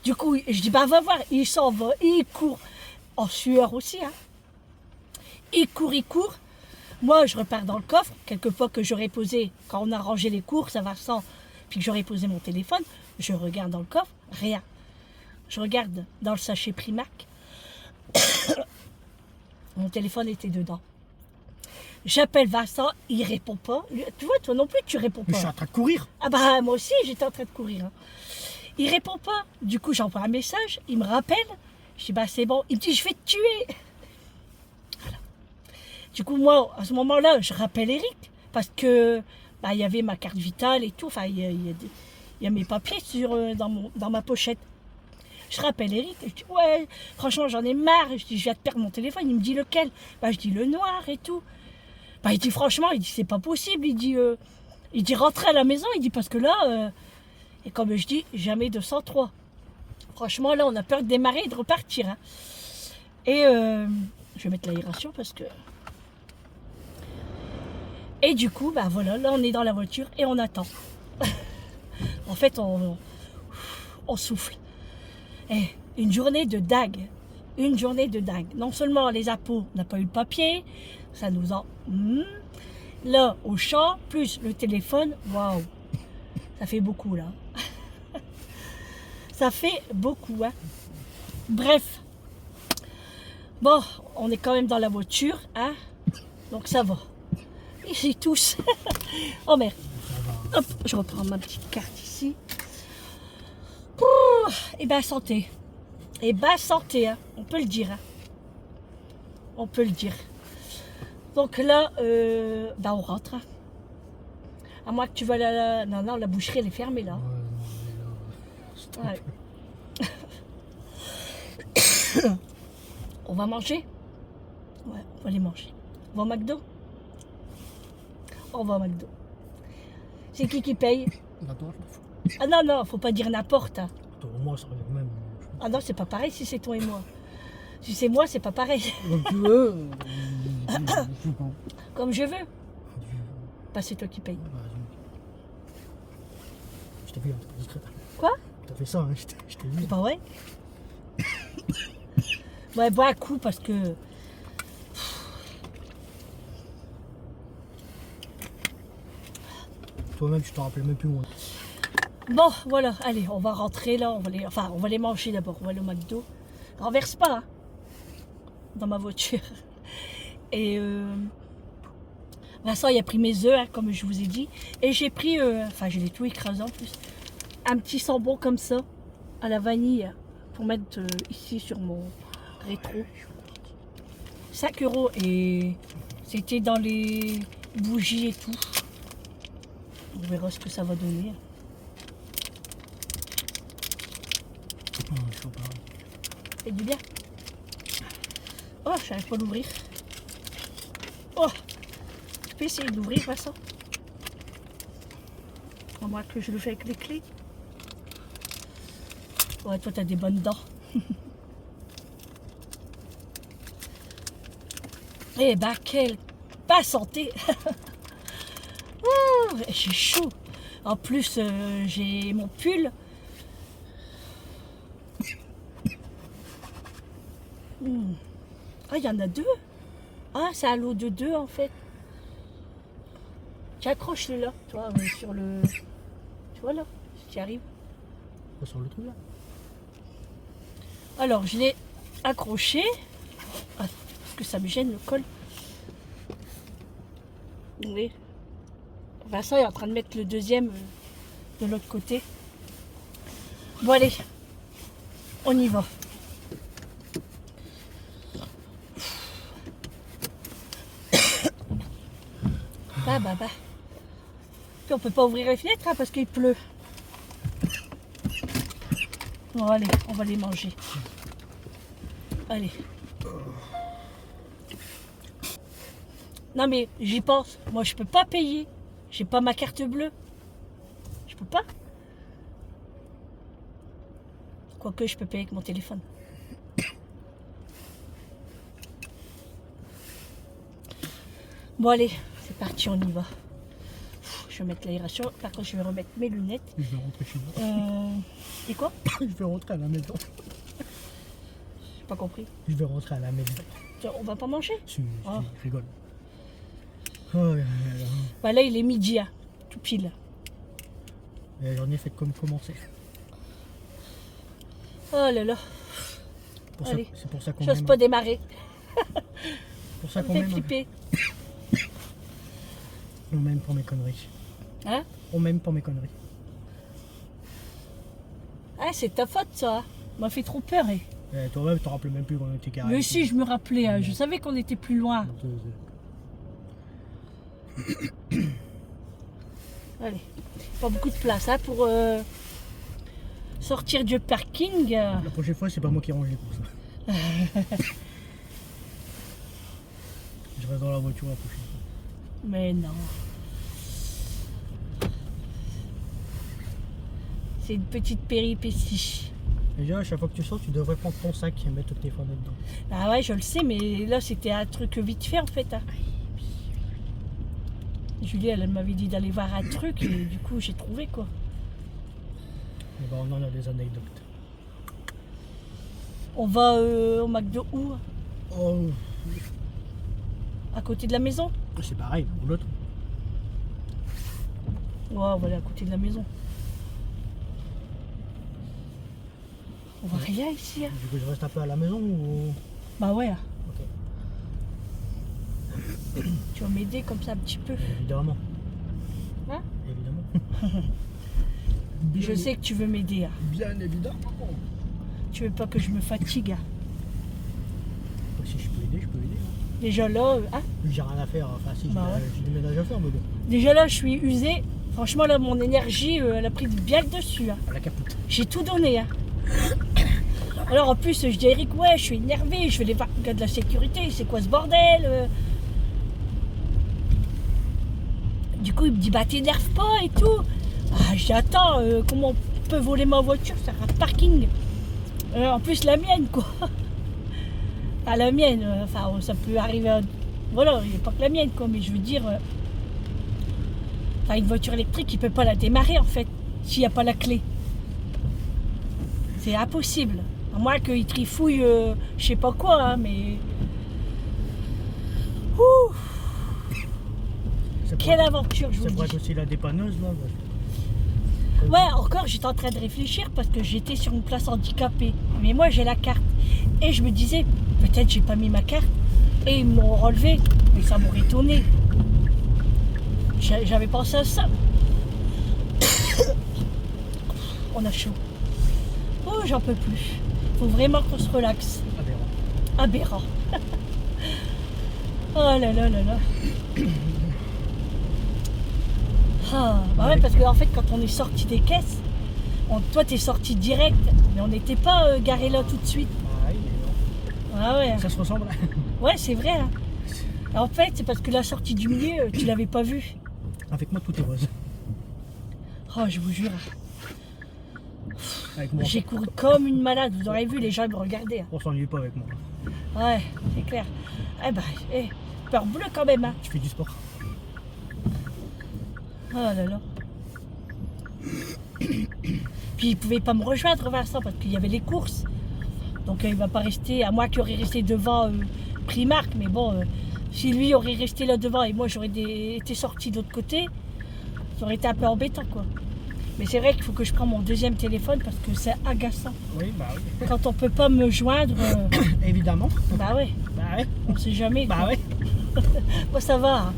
Du coup, je dis bah va voir. Il s'en va, il court en sueur aussi. Hein. Il court. Moi, je repars dans le coffre, quelquefois que j'aurais posé, quand on a rangé les courses à Vincent, puis que j'aurais posé mon téléphone, je regarde dans le coffre, rien. Je regarde dans le sachet Primark, mon téléphone était dedans. J'appelle Vincent, il répond pas. Tu vois, toi non plus, tu réponds pas. Mais je suis en train de courir. Ah bah, moi aussi, j'étais en train de courir. Hein. Il répond pas. Du coup, j'envoie un message, il me rappelle. Je dis, bah c'est bon. Il me dit, je vais te tuer. Du coup, moi, à ce moment-là, je rappelle Eric, parce que bah, y avait ma carte vitale et tout, enfin, il y a mes papiers dans ma pochette. Je rappelle Eric, je dis, ouais, franchement, j'en ai marre. Je dis, je viens de perdre mon téléphone. Il me dit, lequel? Bah, je dis, le noir et tout. Bah, il dit, franchement, c'est pas possible. Il dit, rentrez à la maison. Il dit, parce que là, et comme je dis, jamais 203. Franchement, là, on a peur de démarrer et de repartir. Hein. Et je vais mettre l'aération parce que... Et du coup, bah voilà, là on est dans la voiture et on attend. En fait, on souffle. Et une journée de dingue. Une journée de dingue. Non seulement les appos, on n'a pas eu le papier, ça nous en... Là, au champ, plus le téléphone, waouh. Ça fait beaucoup là. Ça fait beaucoup, hein. Bref. Bon, on est quand même dans la voiture, hein. Donc ça va. Ils tous. Oh merde. Hop, je reprends ma petite carte ici. Et ben santé. Et ben santé, hein. On peut le dire. Hein. On peut le dire. Donc là, ben on rentre. Hein. À moins que tu vas la... Non, la boucherie elle est fermée là. Ouais. On va manger? Ouais, on va aller manger. On va au McDo? On va au McDo. C'est qui paye? Ah non, faut pas dire n'importe. Hein. Moi, ça revient même. Ah non, c'est pas pareil si c'est toi et moi. Si c'est moi, c'est pas pareil. Comme tu veux. Comme je veux. Bah, c'est toi qui paye. t'ai vu, hein, t'es pas discret. Quoi? T'as fait ça, hein, je t'ai vu. C'est pas vrai? Ouais, bois un coup parce que. Toi-même, tu t'en rappelles même plus, moi. Bon, voilà, allez, on va rentrer là, on va les manger d'abord, on va aller au McDo. Renverse pas, hein, dans ma voiture. Et Vincent, il a pris mes œufs, hein, comme je vous ai dit. Et j'ai pris, enfin, je l'ai tout écrasé en plus, un petit sambon comme ça, à la vanille, pour mettre ici sur mon rétro. 5 € et c'était dans les bougies et tout. On verra ce que ça va donner. Oh, je sais pas. C'est du bien. Oh, je n'arrive pas à l'ouvrir. Oh, tu peux essayer de l'ouvrir, Vincent? À moins que je le fais avec les clés. Ouais, toi, t'as des bonnes dents. Eh ben, quelle pas santé. Oh, j'ai chaud. En plus, j'ai mon pull. Ah, il y en a 2. Ah, c'est un lot de 2 en fait. Tu accroches-le là, toi, sur le... Tu vois là, si tu y arrives. Quoi, sur le truc là? Alors, je l'ai accroché. Ah, parce que ça me gêne le col. Oui. Vincent est en train de mettre le deuxième de l'autre côté. Bon, allez. On y va. Bah. Puis on peut pas ouvrir les fenêtres hein, parce qu'il pleut. Bon, allez, on va les manger. Allez. Non mais j'y pense. Moi je peux pas payer. J'ai pas ma carte bleue. Je peux pas. Quoique je peux payer avec mon téléphone. Bon allez, c'est parti, on y va. Je vais mettre l'aération. Par contre, je vais remettre mes lunettes. Je vais rentrer chez moi. Et quoi? Je vais rentrer à la maison. J'ai pas compris. Je vais rentrer à la maison. Tiens, on va pas manger? Si, Ah. je rigole. Oh là là. Bah là, il est midi, hein, tout pile. La journée faite comme commencer. Oh là là, C'est pour ça qu'on j'ose m'aime. pas démarrer. Pour Ça ça me qu'on fait m'aime. flipper. On m'aime pour mes conneries. Hein? On m'aime pour mes conneries. Ah, c'est ta faute, ça. M'a fait trop peur. Toi-même, tu te rappelles même plus quand on était carré. Mais si, je me rappelais. Je savais qu'on était plus loin. Allez, pas beaucoup de place hein, pour sortir du parking. La prochaine fois, c'est pas moi qui range les courses. Je reste dans la voiture la prochaine fois. Mais non. C'est une petite péripétie. Déjà, à chaque fois que tu sors, tu devrais prendre ton sac et mettre ton téléphone dedans. Ah ouais, je le sais, mais là, c'était un truc vite fait, en fait. Hein. Julie, elle m'avait dit d'aller voir un truc, et du coup, j'ai trouvé, quoi. Et ben, on en a des anecdotes. On va au McDo où? Oh, À côté de la maison? c'est pareil, ou l'autre. Ouais, voilà, à côté de la maison. On voit rien ici. Hein. Du coup, je reste un peu à la maison ou. Bah ouais, hein. Ok. Tu vas m'aider comme ça un petit peu. Évidemment. Hein? Évidemment. Je sais que tu veux m'aider. Hein. Bien évidemment. Tu veux pas que je me fatigue. Hein. Si je peux aider, je peux aider. Déjà là, hein? J'ai rien à faire. Enfin, si, Bah ouais. j'ai du ménage à faire, mais bon. Déjà là, je suis usée. Franchement, là, mon énergie, elle a pris bien le dessus. Hein. À la capote. J'ai tout donné. Hein. Alors en plus, je dis à Eric, ouais, je suis énervée, je vais aller voir le gars de la sécurité, c'est quoi ce bordel? Du coup, il me dit, bah t'énerve pas et tout. Ah, je dis, attends, comment on peut voler ma voiture? C'est un parking. En plus, la mienne, quoi. Enfin, la mienne, enfin, ça peut arriver à... Voilà, il n'y a pas que la mienne, quoi, mais je veux dire... Enfin, une voiture électrique, il peut pas la démarrer, en fait. s'il n'y a pas la clé. C'est impossible. À moins qu'il trifouille, je sais pas quoi, hein, mais. Ouh, quelle aventure, je vous C'est le vrai dis. aussi la dépanneuse là. Ouais, encore, j'étais en train de réfléchir parce que j'étais sur une place handicapée. Mais moi, j'ai la carte. Et je me disais, peut-être j'ai pas mis ma carte. Et ils m'ont relevé. Mais ça m'aurait étonné. J'avais pensé à ça. On a chaud. Oh, j'en peux plus. Faut vraiment qu'on se relaxe. Aberrant. Aberrant. Oh là là là là. Ah, bah ouais, parce qu'en fait, quand on est sorti des caisses, toi t'es sorti direct, mais on n'était pas garé là tout de suite. Ah oui, mais Ah ouais, non. Ça se ressemble. ouais, c'est vrai. Hein. En fait, c'est parce que la sortie du milieu, tu l'avais pas vue. Avec moi, tout est rose. Oh, je vous jure. Avec moi, J'ai couru comme une malade. Vous aurez vu, les gens ils me regardaient. on s'ennuie pas avec moi. Hein. Ouais, c'est clair. Eh ben, peur bleue quand même. Hein. Tu fais du sport. Oh là là. Puis il pouvait pas me rejoindre, Vincent, parce qu'il y avait les courses. Donc il va pas rester, à moi qui aurait resté devant Primark, mais bon, si lui aurait resté là devant et moi j'aurais été sorti de l'autre côté, ça aurait été un peu embêtant quoi. Mais c'est vrai qu'il faut que je prenne mon deuxième téléphone parce que c'est agaçant. Oui, bah oui. Quand on peut pas me joindre, Évidemment. bah ouais, Bah ouais. on sait jamais. Bah quoi. ouais. Moi ça va. Hein.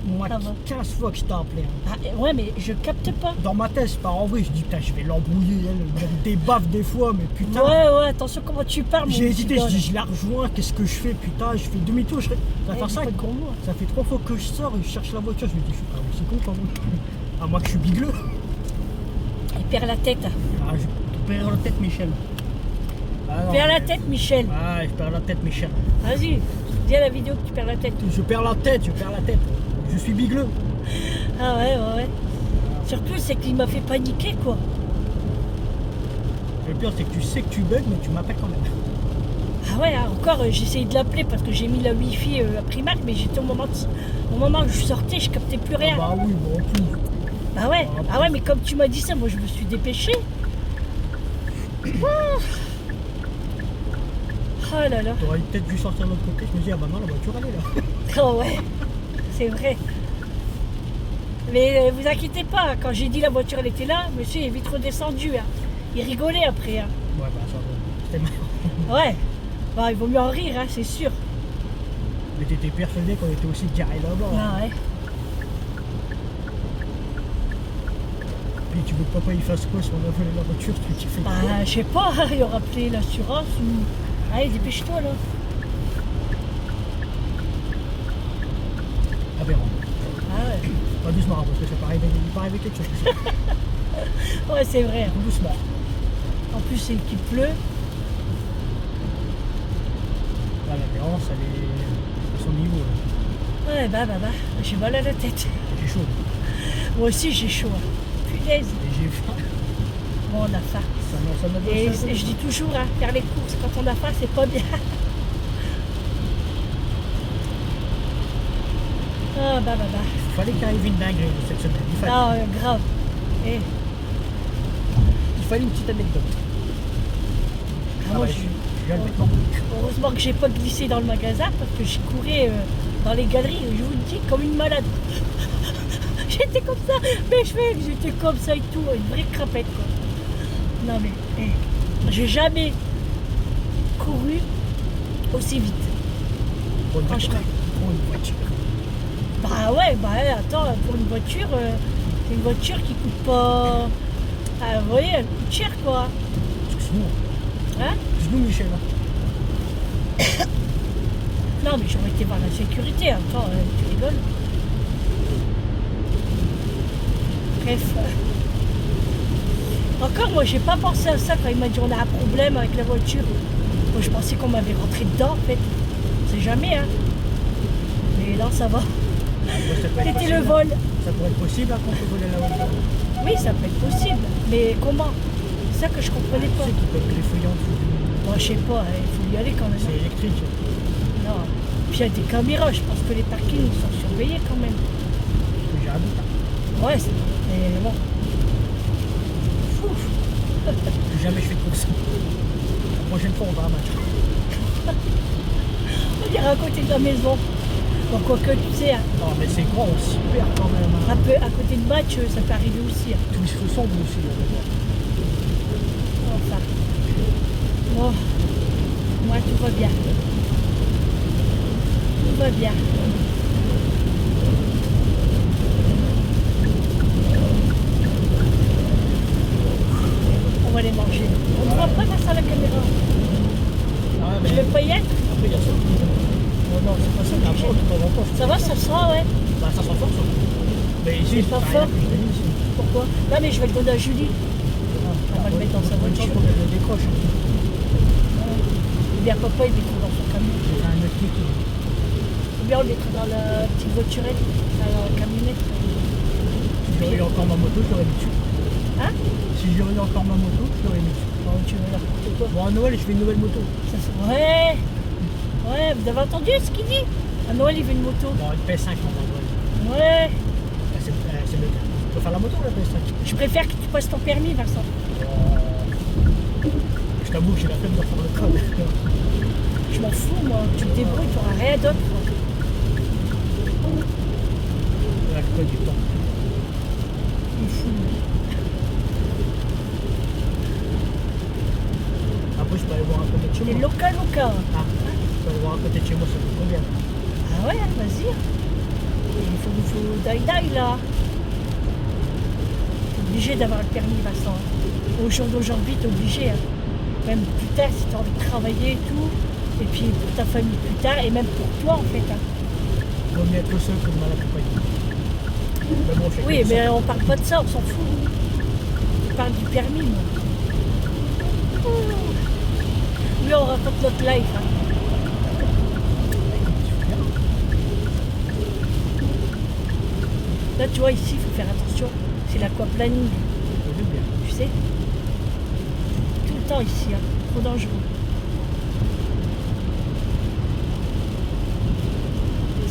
Moi, Ça va. 15 fois que je t'ai appelé. Hein. Ah, ouais, mais je capte pas. Dans ma tête, c'est pas en vrai. Je dis, putain, je vais l'embrouiller. Elle me des baffes des fois, mais putain. Ouais, attention comment tu parles. J'ai mon hésité, petit je gars, dis, je la rejoins. Qu'est-ce que je fais? Putain, je fais demi-tour. Ça va là. faire ça. Pas de gros mots. Ça fait 3 fois que je sors et je cherche la voiture. Je me dis, c'est con quand même. À moi que je suis bigleux. Il perd la tête. Ah, je perds la tête, Michel. Ah, non, Perds la mais- tête, Michel. Ah, je perds la tête, Michel. Vas-y, dis à la vidéo que tu perds la tête. Je perds la tête, je perds la tête. Je suis bigleux. Ah ouais. Surtout, c'est qu'il m'a fait paniquer, quoi. Le pire, c'est que tu sais que tu bugs, mais tu m'appelles quand même. Ah ouais, hein, encore, j'ai essayé de l'appeler parce que j'ai mis la Wi-Fi à Primark, mais j'étais au moment où je sortais, je captais plus rien. Bah oui, bon, en plus. Ah ouais, mais comme tu m'as dit ça, moi je me suis dépêchée. Oh là là. T'aurais peut-être dû sortir de l'autre côté. Je me dis, ah bah non, la voiture, elle est là. Oh ouais, c'est vrai. Mais vous inquiétez pas, quand j'ai dit la voiture elle était là, monsieur est vite redescendu. Hein. Il rigolait après. Hein. Ouais, bah ça va. C'était marrant. Ouais, bah, il vaut mieux en rire, hein, c'est sûr. Mais t'étais persuadé qu'on était aussi garé là-bas. Ah ouais. Puis tu veux que papa il fasse quoi si on a volé la voiture? Tu fais quoi? Bah, je sais pas, il aura appelé l'assurance ou. Allez, dépêche-toi là. Aberrant. Ah ouais. Pas doucement, parce que ça paraît arriver quelque chose. Ouais, c'est vrai. Hein. Doucement. En plus, c'est qu'il pleut. Là, l'apparence, elle est à son niveau. Là. Ouais, bah, j'ai mal à la tête. J'ai chaud. Moi aussi, j'ai chaud. Hein. Punaise. Et j'ai faim. Bon, on a faim. Ça m'a Et donné je dis toujours, hein, faire les courses quand on a faim, c'est pas bien. Ah, bah. Il fallait qu'il arrive une dinguerie cette semaine. Ah, grave. Et, Il fallait une petite anecdote. moi, ouais, je viens de mettre mon bouc. heureusement que j'ai pas glissé dans le magasin parce que j'ai couru dans les galeries, je vous le dis, comme une malade. J'étais comme ça, mes cheveux, j'étais comme ça et tout, une vraie crapette quoi. Non mais, j'ai jamais couru aussi vite. Pour une Franchement. voiture. Pour une voiture. Bah ouais, attends, pour une voiture, c'est une voiture qui coûte pas. Ah, vous voyez, elle coûte cher quoi. Excuse-nous. Hein? Excuse-nous, Michel. Non mais j'aurais été voir la sécurité, attends, tu rigoles. Bref. Encore moi j'ai pas pensé à ça quand il m'a dit on a un problème avec la voiture. Moi je pensais qu'on m'avait rentré dedans en fait. C'est jamais hein. Mais là ça va. C'était le vol. Ça pourrait être possible hein, qu'on peut voler la voiture. Oui ça peut être possible. Mais comment? C'est ça que je comprenais pas. Tu sais qu'ils peuvent griffer en dessous. Moi je sais pas, il faut y aller quand même. C'est électrique. Non. Puis il y a des caméras, je pense que les parkings sont surveillés quand même. J'ai un doute. Ouais, mais bon. jamais je fais trop ça. La prochaine fois, on va à un match. On dirait à côté de la maison. Donc, quoique, tu sais, hein, Non, mais c'est grand, on s'y perd quand même. Hein. un peu à côté de match, ça peut arriver aussi. Hein. Tout se ressemble aussi. Là, Enfin. Bon. Moi, tout va bien. Tout va bien. On va aller manger. On ne voit pas grâce à la caméra. ah, mais Je vais pas y être. après, il y a ça. Non, non, c'est pas ça. Il y a un de temps en temps. Ça va, ça sent, ouais. Bah, ça sent fort, ça. Mais ici, C'est pas rien fort. que je l'ai mis ici. Pourquoi? Non, mais je vais le donner à Julie. Elle va le mettre dans sa voiture. Pour qu'elle le décroche. Ou bien papa, il mettra dans son camion. J'ai un autre qui. Ou bien on le mettra dans la petite voiturette, dans la camionnette. Si j'aurais eu encore ma moto, je l'aurais mis dessus. Hein? Si j'aurais eu encore ma moto, je l'aurais mis dessus. Bon, tu veux la porter quoi? Bon, à Noël, je fais une nouvelle moto. Ouais. Ouais, vous avez entendu ce qu'il dit? À Noël, il veut une moto. Bon, une PS5 en Noël. Ouais. C'est mieux. Tu peux faire la moto ou la PS5? Je préfère que tu passes ton permis, Vincent. Je t'avoue que j'ai la flemme de faire le code. Je m'en fous, moi. Tu te débrouilles, tu n'auras rien d'autre. Là, le code du temps. Il me fout. Après, je peux aller voir un côté de chez T'es moi. local. Ah, je peux aller voir un côté de chez moi, ça coûte combien? Ah ouais, vas-y. Il faut die là. T'es obligé d'avoir le permis, Vincent. Au jour d'aujourd'hui, t'es obligé. Hein. Même plus tard, si t'as envie de travailler et tout. Et puis pour ta famille plus tard, et même pour toi en fait. Hein. Il vaut mieux être seul que de mal accompagné. Mais bon, je fais Oui, que ça. mais on parle pas de ça, on s'en fout. On parle du permis, moi. Lui, on raconte notre life. Hein. Là, tu vois, ici, il faut faire attention. C'est l'aquaplaning, Je veux bien. tu sais. Tout le temps ici, hein. Trop dangereux.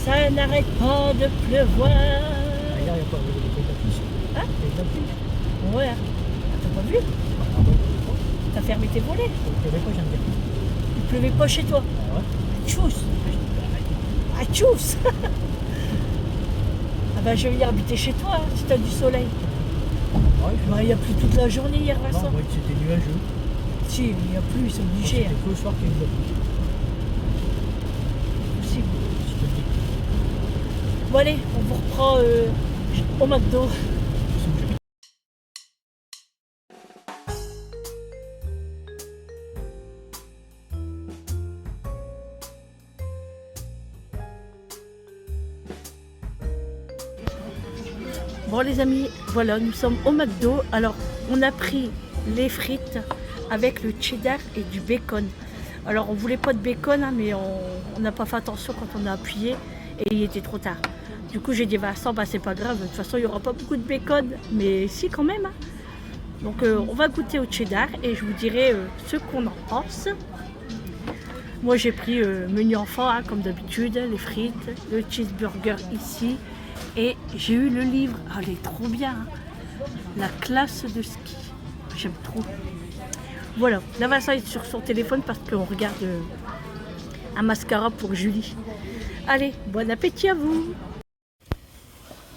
Ça n'arrête pas de pleuvoir. Ah, hier, il n'y a pas de la pluie. Hein? Il y a de la pluie. Ouais. Ah, t'as pas vu? Ah, ouais. T'as fermé tes volets. Il pleuvait pas, j'aime bien. Il pleuvait pas chez toi. Ah ouais? Tchous. Ah, tchous. Ah bah, je vais venir habiter chez toi, hein, si t'as du soleil. Ouais, Bah, il n'y a plus toute la journée hier, Vincent. non, ouais, c'était nuageux. Si, il n'y a plus, c'est obligé. C'était que le soir qu'il y a eu de la pluie. Possible. Je te le dis. Bon, allez, on vous reprend au McDo. Bon les amis, voilà, nous sommes au McDo. Alors, on a pris les frites avec le cheddar et du bacon. Alors, on voulait pas de bacon, hein, mais on n'a pas fait attention quand on a appuyé et il était trop tard. Du coup, j'ai dit, Vincent, bah, c'est pas grave, de toute façon, il n'y aura pas beaucoup de bacon, mais si quand même. Hein. Donc, on va goûter au cheddar et je vous dirai ce qu'on en pense. Moi, j'ai pris menu enfant, hein, comme d'habitude, les frites, le cheeseburger ici. Et j'ai eu le livre. Ah, il est trop bien. Hein. La classe de ski. J'aime trop. Voilà. Là, Vincent est sur son téléphone parce qu'on regarde un mascara pour Julie. Allez, bon appétit à vous.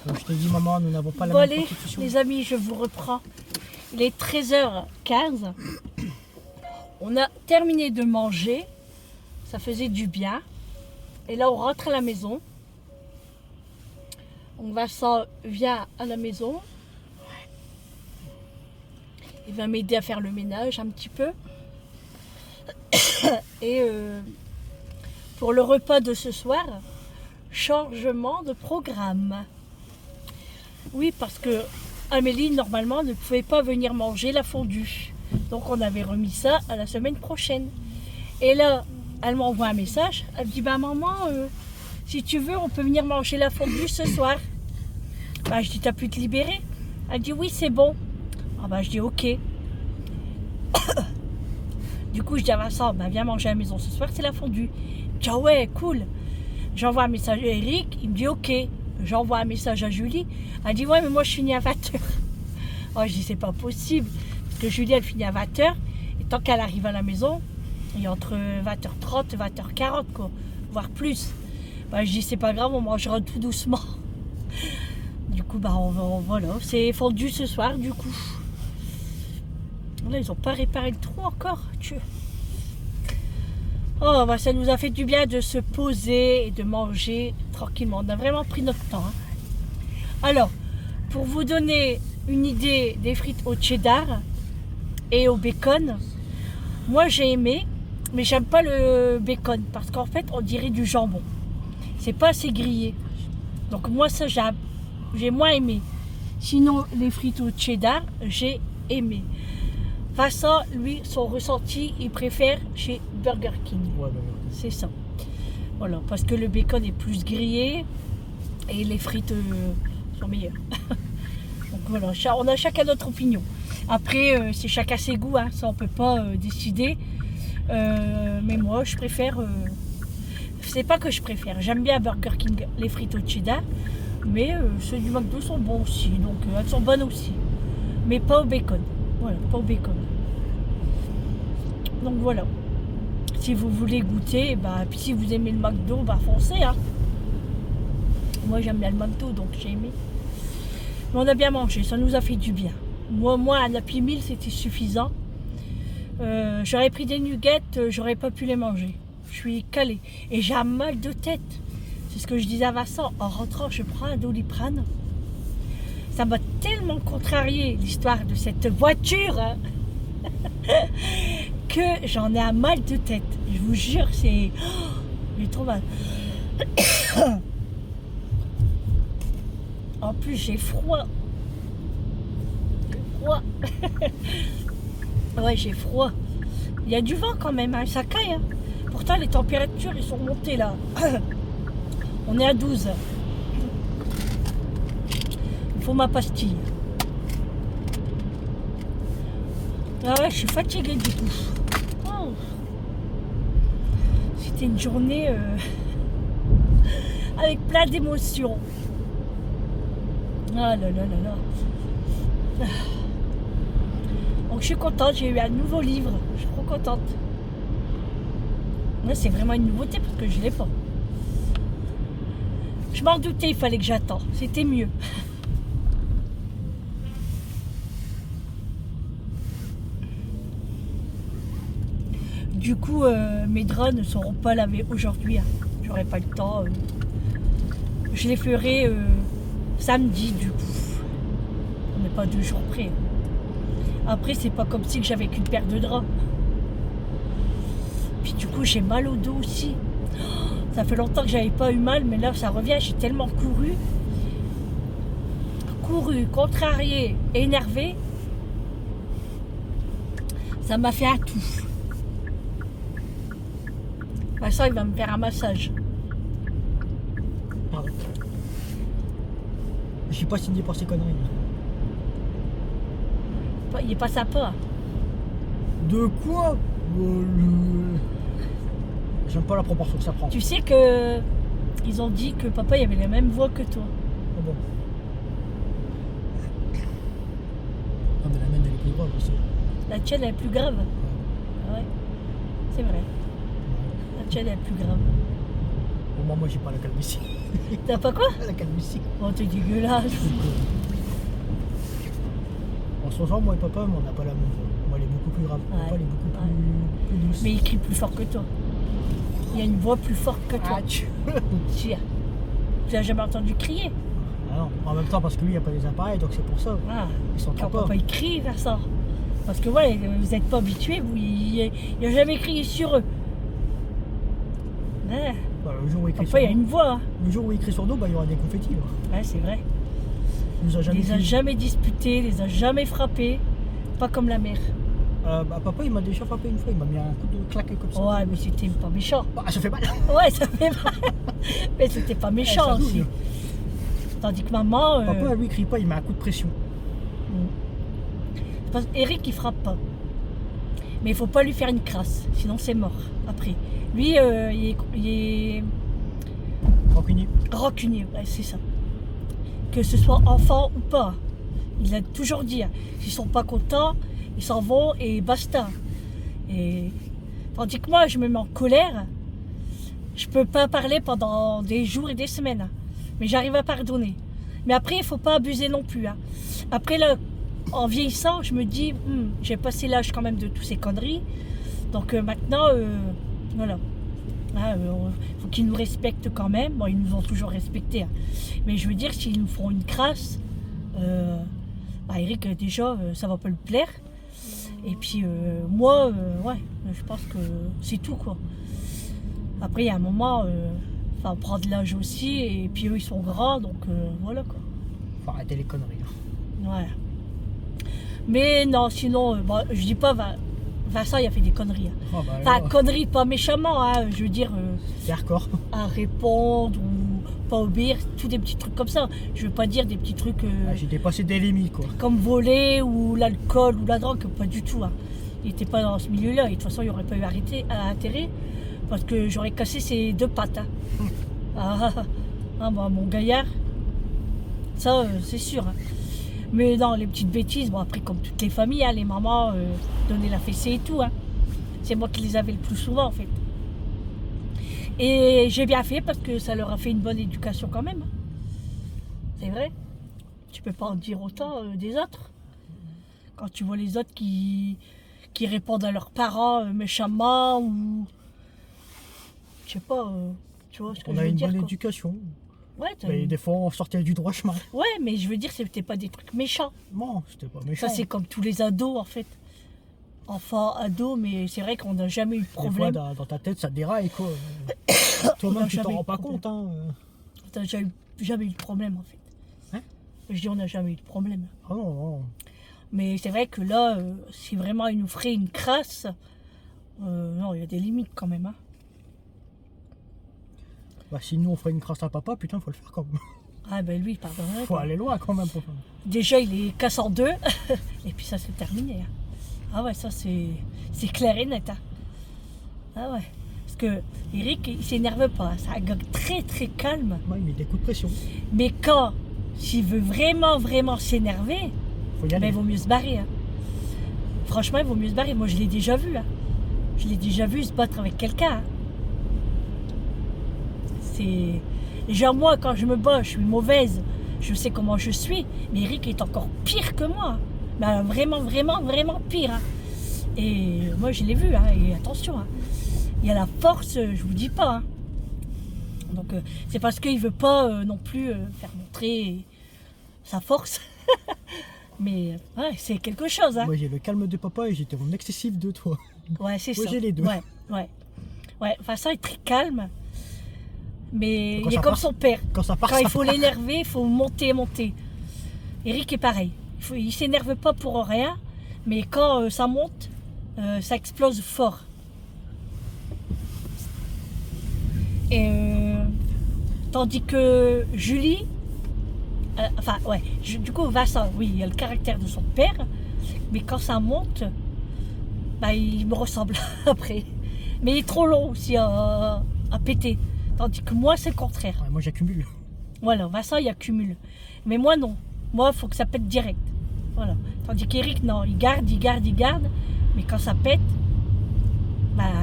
Donc, je t'ai dit, maman, nous n'avons pas la Bon, même allez, constitution. les amis, je vous reprends. Il est 13h15. On a terminé de manger. Ça faisait du bien. Et là, on rentre à la maison. Donc Vincent vient à la maison. Il va m'aider à faire le ménage un petit peu. Et pour le repas de ce soir, changement de programme. Oui, parce que Amélie, normalement, ne pouvait pas venir manger la fondue. Donc on avait remis ça à la semaine prochaine. Et là, elle m'envoie un message. Elle me dit, bah maman, si tu veux, on peut venir manger la fondue ce soir. Bah, je dis, t'as pu te libérer? Elle dit, oui, c'est bon. Ah bah, je dis, ok. Du coup, je dis à Vincent, bah, viens manger à la maison ce soir, c'est la fondue. Je dis, ah ouais, cool. J'envoie un message à Eric, il me dit, ok. J'envoie un message à Julie. Elle dit, ouais, mais moi, je finis à 20h. Oh, je dis, c'est pas possible. Parce que Julie, elle finit à 20h. Et tant qu'elle arrive à la maison, il est entre 20h30 et 20h40, quoi, voire plus. Bah, je dis, c'est pas grave, on mangera tout doucement. Du coup, bah, voilà, c'est fondu ce soir, du coup. Là, ils n'ont pas réparé le trou encore. Oh, bah, ça nous a fait du bien de se poser et de manger tranquillement. On a vraiment pris notre temps. Hein. Alors, pour vous donner une idée des frites au cheddar et au bacon, moi j'ai aimé, mais j'aime pas le bacon parce qu'en fait, on dirait du jambon. C'est pas assez grillé. Donc moi, ça, j'ai moins aimé. Sinon, les frites au cheddar, j'ai aimé. Vincent, lui, son ressenti, il préfère chez Burger King. Ouais, bah, C'est ça. Voilà, parce que le bacon est plus grillé et les frites sont meilleures. Donc voilà, on a chacun notre opinion. Après, c'est chacun ses goûts, hein, ça on peut pas décider. Mais moi, je préfère. C'est pas que je préfère. J'aime bien Burger King les frites au cheddar, mais ceux du McDo sont bons aussi, donc elles sont bonnes aussi, mais pas au bacon. Voilà, pas au bacon. Donc voilà. Si vous voulez goûter, bah, puis si vous aimez le McDo, bah foncez. Hein. Moi j'aime bien le McDo, donc j'ai aimé. Mais on a bien mangé, ça nous a fait du bien. Moi un Happy Meal, c'était suffisant. J'aurais pris des nuggets, j'aurais pas pu les manger. Je suis calée. Et j'ai un mal de tête. C'est ce que je disais à Vincent. En rentrant, je prends un Doliprane. Ça m'a tellement contrarié l'histoire de cette voiture hein, que j'en ai un mal de tête. Je vous jure, c'est... Oh, j'ai trop mal. En plus, j'ai froid. Ouais, j'ai froid. Il y a du vent quand même, hein, ça caille. Hein. Pourtant, les températures, ils sont montées là. On est à 12. Il faut ma pastille. Ah ouais, je suis fatiguée du coup. Oh. C'était une journée avec plein d'émotions. Ah là là là là. Donc je suis contente, j'ai eu un nouveau livre. Je suis trop contente. Là, c'est vraiment une nouveauté parce que je ne l'ai pas. Je m'en doutais, il fallait que j'attende. C'était mieux. Du coup, mes draps ne seront pas lavés aujourd'hui. Hein. J'aurai pas le temps. Je les ferai samedi, du coup. On n'est pas 2 jours près. Après, c'est pas comme si j'avais qu'une paire de draps. Puis du coup, j'ai mal au dos aussi. Ça fait longtemps que j'avais pas eu mal, mais là, ça revient. J'ai tellement couru, contrarié, énervé. Ça m'a fait un tout. Bah ça, il va me faire un massage. pardon. Je suis pas signé pour ces conneries. Il est pas sympa. De quoi J'aime pas la proportion que ça prend. Tu sais que ils ont dit que papa il avait la même voix que toi. Ah bon. Ah mais la mienne elle est plus grave aussi. La tienne elle est plus grave. Ah ouais, c'est vrai. La tienne elle est plus grave. Au moins moi j'ai pas la calvitie. T'as pas quoi? La calvitie. Oh t'es dégueulasse. En ce genre, moi et papa, on n'a pas la même voix. Moi elle est beaucoup plus grave. Ouais. Papa elle est beaucoup plus douce. Mais il crie plus fort que toi. Il a une voix plus forte que toi. Ah, tu l'as jamais entendu crier? Ah non, en même temps parce que lui il n'y a pas les appareils, donc c'est pour ça. Ah. Ils sont Quand pas. papa il crie vers ça. Parce que ouais, vous n'êtes pas habitués, il n'a jamais crié sur eux. Ouais. Voilà, le jour où il crie Papa il a sur une voix. Hein. nous, le jour où il crie sur nous, bah, il y aura des confettis. Là. Ouais, c'est vrai. Il nous a Il jamais les a crié. jamais disputés, les a jamais frappés. Pas comme la mère. Bah, papa il m'a déjà frappé une fois, il m'a mis un coup de claque comme ça. Ouais, mais c'était pas méchant. Bah, ça fait mal. Ouais, ça fait mal. Mais c'était pas méchant ça aussi. douille. Tandis que maman. Papa lui il crie pas, il met un coup de pression. Eric il frappe pas. Mais il faut pas lui faire une crasse, sinon c'est mort après. Lui, il est Rancunier. rancunier, ouais, c'est ça. Que ce soit enfant ou pas. Il a toujours dit, hein, s'ils sont pas contents, ils s'en vont et basta. Et tandis que moi, je me mets en colère, je peux pas parler pendant des jours et des semaines. Hein. Mais j'arrive à pardonner. Mais après, il faut pas abuser non plus. Hein. Après, là, en vieillissant, je me dis, j'ai passé l'âge quand même de toutes ces conneries. Donc maintenant, voilà. Faut qu'ils nous respectent quand même. Bon, ils nous ont toujours respectés. Hein. Mais je veux dire, s'ils nous font une crasse, Eric, déjà, ça va pas lui plaire. Et puis, moi, ouais, je pense que c'est tout, quoi. Après, il y a un moment, on prend de l'âge aussi. Et puis, eux, ils sont grands, donc voilà, quoi. Faut arrêter les conneries. Hein. Ouais. Mais non, sinon, je dis pas, Vincent, il a fait des conneries. Hein. Oh, bah, Enfin, conneries, pas méchamment, hein, je veux dire, c'est hardcore. à répondre ou pas obéir, tous des petits trucs comme ça. Je veux pas dire des petits trucs J'ai dépassé des limites, quoi. comme voler ou l'alcool ou la drogue, pas du tout. Hein. Il était pas dans ce milieu-là et de toute façon, il aurait pas eu intérêt parce que j'aurais cassé ses deux pattes. Hein. Mon gaillard, ça, c'est sûr. Hein. Mais non, les petites bêtises, après comme toutes les familles, hein, les mamans donnaient la fessée et tout. Hein. C'est moi qui les avais le plus souvent en fait. Et j'ai bien fait parce que ça leur a fait une bonne éducation quand même. Hein. C'est vrai. Tu peux pas en dire autant des autres. Quand tu vois les autres qui répondent à leurs parents méchamment ou... Je sais pas, tu vois ce que je veux dire. On a une bonne quoi. éducation. Ouais, Mais des fois, on sortait du droit chemin. Ouais, mais je veux dire, c'était pas des trucs méchants. Non, c'était pas méchant. Ça, c'est comme tous les ados, en fait. Enfants, ados, mais c'est vrai qu'on n'a jamais eu de problème. Des fois, dans ta tête, ça déraille, quoi. Toi-même, tu t'en rends pas compte, hein. On n'a jamais eu de problème, en fait. Hein? Je dis, on n'a jamais eu de problème. Ah non, non. Mais c'est vrai que là, si vraiment il nous ferait une crasse, non, il y a des limites quand même. Hein. Bah, si nous on ferait une crasse à papa, putain, faut le faire quand même. Ah ben lui, pardon. Faut aller loin quand même pour ça. Déjà, il est casse en deux, et puis ça, c'est terminé. Hein. Ah ouais, ça, c'est clair et net. Hein. Ah ouais. Parce que Eric, il s'énerve pas. C'est un gars très, très calme. Ouais, il met des coups de pression. Mais quand, s'il veut vraiment, vraiment s'énerver, Faut y aller. il vaut mieux se barrer. Hein. Franchement, il vaut mieux se barrer. Moi, je l'ai déjà vu. Hein. Je l'ai déjà vu se battre avec quelqu'un. Hein. Genre moi, quand je me bats, je suis mauvaise. Je sais comment je suis. Mais Eric est encore pire que moi. Ben, vraiment, vraiment, vraiment pire. Hein. Et moi, je l'ai vu. Hein. Et attention, hein. Il y a la force, je vous dis pas. Hein. Donc, c'est parce qu'il veut pas non plus faire montrer sa force. Mais ouais, c'est quelque chose. Hein. Moi, j'ai le calme de papa et j'étais en excessif de toi. Ouais, c'est Moi, ça. j'ai les deux. Ouais. Enfin, ça est très calme. Mais Quand il est ça comme part- son père. Quand ça part, Quand ça il faut part. l'énerver, il faut monter. Eric est pareil. Il s'énerve pas pour rien, mais quand ça monte, ça explose fort. Et tandis que Julie, du coup Vincent, oui, il a le caractère de son père, mais quand ça monte, il me ressemble après. Mais il est trop long aussi à péter. Tandis que moi, c'est le contraire. Ouais, moi, j'accumule. Voilà, Vincent, il accumule. Mais moi, non. Moi, il faut que ça pète direct. Voilà. Tandis qu'Eric, non, il garde. Mais quand ça pète,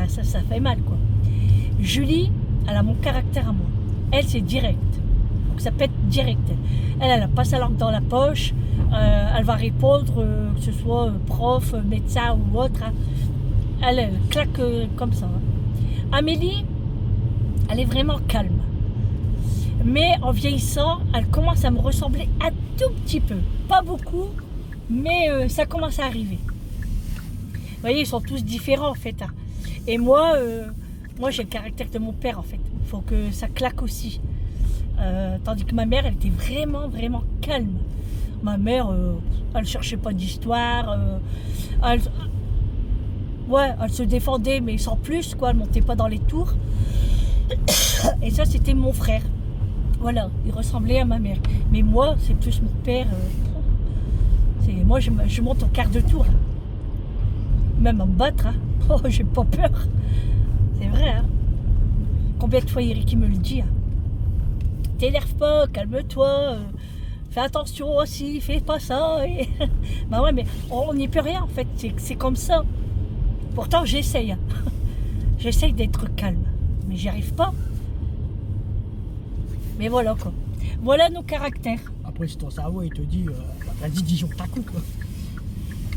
ça fait mal, quoi. Julie, elle a mon caractère à moi. Elle, c'est direct. Donc ça pète direct. Elle a pas sa langue dans la poche. Elle va répondre, que ce soit prof, médecin ou autre. Hein. Elle claque comme ça. Hein. Amélie, elle est vraiment calme. Mais en vieillissant, elle commence à me ressembler un tout petit peu. Pas beaucoup, mais ça commence à arriver. Vous voyez, ils sont tous différents en fait. Hein. Et moi j'ai le caractère de mon père en fait. Il faut que ça claque aussi. Tandis que ma mère, elle était vraiment, vraiment calme. Ma mère, elle ne cherchait pas d'histoire. Elle se défendait, mais sans plus, quoi. Elle montait pas dans les tours. Et ça, c'était mon frère. Voilà, il ressemblait à ma mère. Mais moi, c'est plus mon père. Moi, je monte au quart de tour. Là. Même à me battre. Hein. Oh, j'ai pas peur. C'est vrai. Hein. Combien de fois Eric me le dit. Hein. T'énerve pas, calme-toi. Fais attention aussi, fais pas ça. Et... ouais, mais on n'y peut rien en fait. C'est comme ça. Pourtant, j'essaye. Hein. J'essaye d'être calme. Mais j'y arrive pas. Mais voilà quoi. Voilà nos caractères. Après, si ton cerveau il te dit, vas-y, Dijon, t'as coup quoi.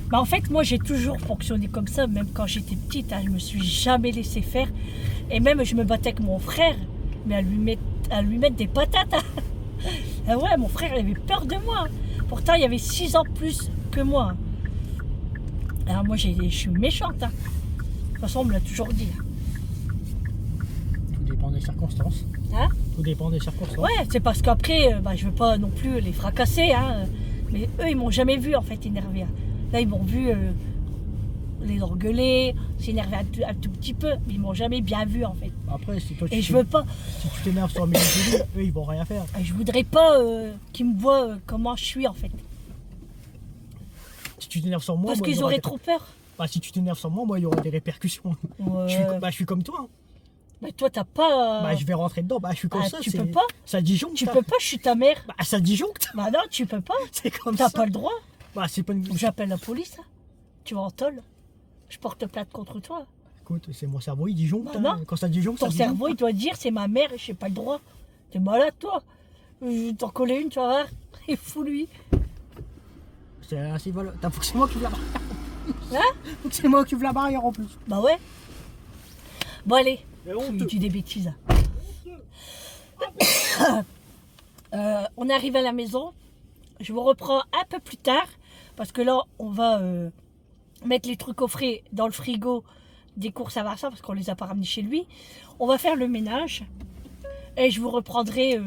Bah en fait, moi j'ai toujours fonctionné comme ça, même quand j'étais petite, hein, je me suis jamais laissé faire. Et même je me battais avec mon frère, mais à lui mettre des patates. Hein. Ah ouais, mon frère il avait peur de moi. Pourtant, il y avait 6 ans de plus que moi. Alors moi, je suis méchante. Hein. De toute façon, on me l'a toujours dit. Tout dépend des circonstances. Hein? Tout dépend des circonstances. Ouais, c'est parce qu'après, je veux pas non plus les fracasser. Hein. Mais eux, ils m'ont jamais vu en fait énervé. Hein. Là, ils m'ont vu les engueuler, s'énerver un tout petit peu, mais ils m'ont jamais bien vu en fait. Après, si toi Et je veux pas. Si tu t'énerves sur un milieu de vie, eux ils vont rien faire. Je voudrais pas qu'ils me voient comment je suis en fait. Si tu t'énerves sur moi, Parce moi, qu'ils auraient trop peur. Bah, si tu t'énerves sur moi, il y aura des répercussions. Ouais. Je suis comme toi. Hein. Mais toi, t'as pas. Bah, je vais rentrer dedans. Bah, je suis comme ça. Tu peux pas. Ça disjoncte. Tu peux pas, je suis ta mère. Bah, ça disjoncte. Bah non, tu peux pas. C'est comme ça. T'as pas le droit. Bah, c'est pas une. J'appelle la police. Hein. Tu vas en tôle. Je porte plainte contre toi. Écoute, c'est mon cerveau, il disjoncte. Bah non. Hein. Quand ça disjoncte, Ton ça disjoncte. cerveau, il doit dire c'est ma mère et j'ai pas le droit. T'es malade, toi. Je vais t'en coller une, tu vas voir. Il est fou, lui. C'est assez valable. Faut que c'est moi qui ouvre la barrière. Hein? Faut que c'est moi qui ouvre la barrière en plus. Bah ouais. Bon, allez. Mais honteux. Tu dis des bêtises. On arrive à la maison. Je vous reprends un peu plus tard. Parce que là, on va mettre les trucs au frais dans le frigo des courses à Vincent. Parce qu'on les a pas ramenés chez lui. On va faire le ménage. Et je vous reprendrai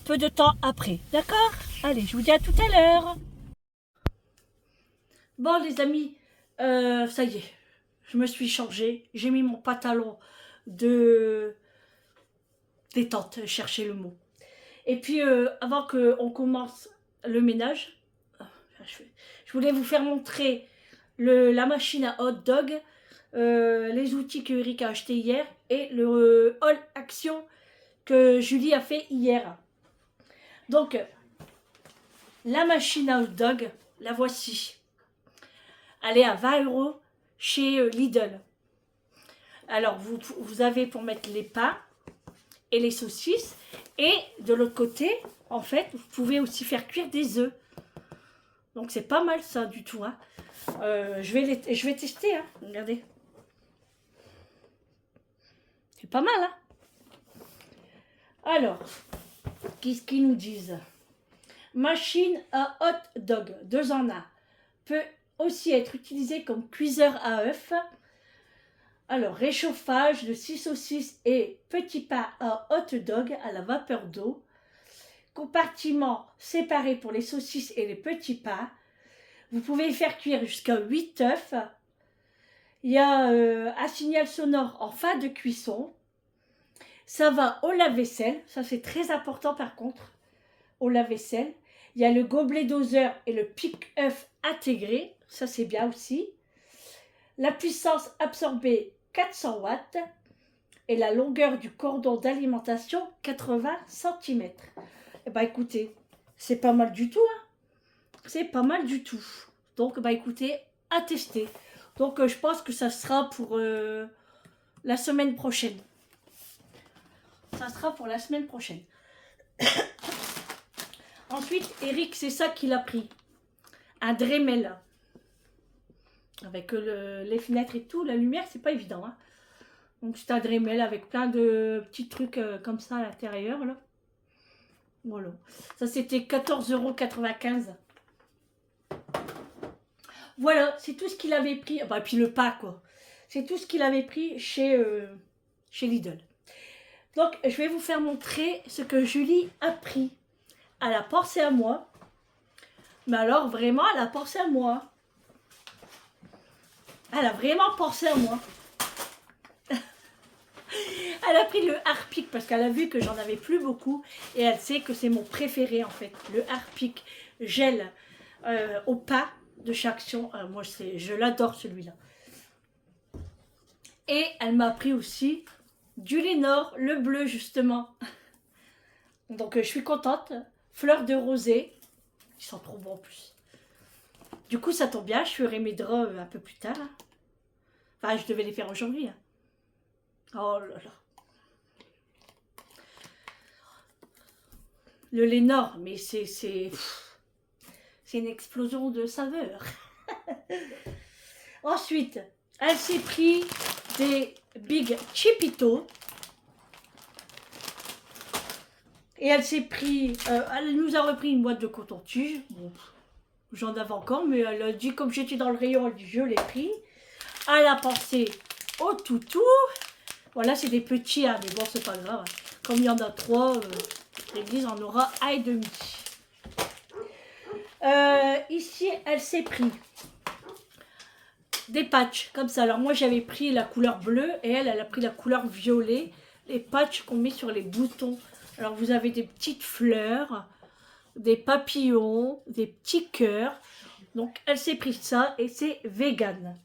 peu de temps après. D'accord? Allez, je vous dis à tout à l'heure. Bon, les amis, ça y est. Je me suis changée. J'ai mis mon pantalon de détente, chercher le mot. Et puis, avant qu'on commence le ménage, je voulais vous faire montrer la machine à hot dog, les outils que Eric a acheté hier et le All Action que Julie a fait hier. Donc, la machine à hot dog, la voici. Elle est à 20 € chez Lidl. Alors, vous avez pour mettre les pains et les saucisses. Et de l'autre côté, en fait, vous pouvez aussi faire cuire des œufs. Donc, c'est pas mal ça du tout. Hein. Je vais tester. Hein. Regardez. C'est pas mal. Hein. Alors, qu'est-ce qu'ils nous disent? Machine à hot dog, 2 en 1. Peut aussi être utilisé comme cuiseur à œufs. Alors, réchauffage de 6 saucisses et petits pains à hot dog à la vapeur d'eau. Compartiment séparé pour les saucisses et les petits pains. Vous pouvez faire cuire jusqu'à 8 œufs. Il y a un signal sonore en fin de cuisson. Ça va au lave-vaisselle. Ça, c'est très important par contre. Au lave-vaisselle. Il y a le gobelet doseur et le pique-œuf intégré. Ça, c'est bien aussi. La puissance absorbée, 400 watts. Et la longueur du cordon d'alimentation, 80 cm. Eh bien, écoutez, c'est pas mal du tout. Hein. C'est pas mal du tout. Donc, écoutez, à tester. Donc, je pense que ça sera pour la semaine prochaine. Ça sera pour la semaine prochaine. Ensuite, Eric, c'est ça qu'il a pris. Un Dremel. Avec les fenêtres et tout, la lumière, c'est pas évident. Hein. Donc, c'est un Dremel avec plein de petits trucs comme ça à l'intérieur. Là. Voilà. Ça, c'était 14,95 €. Voilà, c'est tout ce qu'il avait pris. Et puis le pain, quoi. C'est tout ce qu'il avait pris chez Lidl. Donc, je vais vous faire montrer ce que Julie a pris. Elle a pensé à moi. Mais alors, vraiment, elle a pensé à moi. Elle a vraiment pensé à moi. Elle a pris le Harpic parce qu'elle a vu que j'en avais plus beaucoup. Et elle sait que c'est mon préféré, en fait. Le Harpic gel au pain de chez Action. Moi, je l'adore, celui-là. Et elle m'a pris aussi du Lénore, le bleu, justement. Donc, je suis contente. Fleurs de rosée. Ils sont trop bons en plus. Du coup, ça tombe bien. Je ferai mes draps un peu plus tard. Hein. Enfin, je devais les faire aujourd'hui. Hein. Oh là là. Le Lénore, mais c'est une explosion de saveur. Ensuite, elle s'est pris des Big Chipito. Et elle s'est pris, elle nous a repris une boîte de coton-tige. Bon, j'en avais encore, mais elle a dit, comme j'étais dans le rayon, elle dit, je l'ai pris. Elle a pensé au toutou. Voilà, c'est des petits, hein, mais bon, c'est pas grave. Comme il y en a 3, l'église en aura 1,5. Ici, elle s'est pris des patchs, comme ça. Alors moi, j'avais pris la couleur bleue et elle a pris la couleur violet. Les patchs qu'on met sur les boutons. Alors, vous avez des petites fleurs, des papillons, des petits cœurs. Donc, elle s'est pris ça et c'est vegan.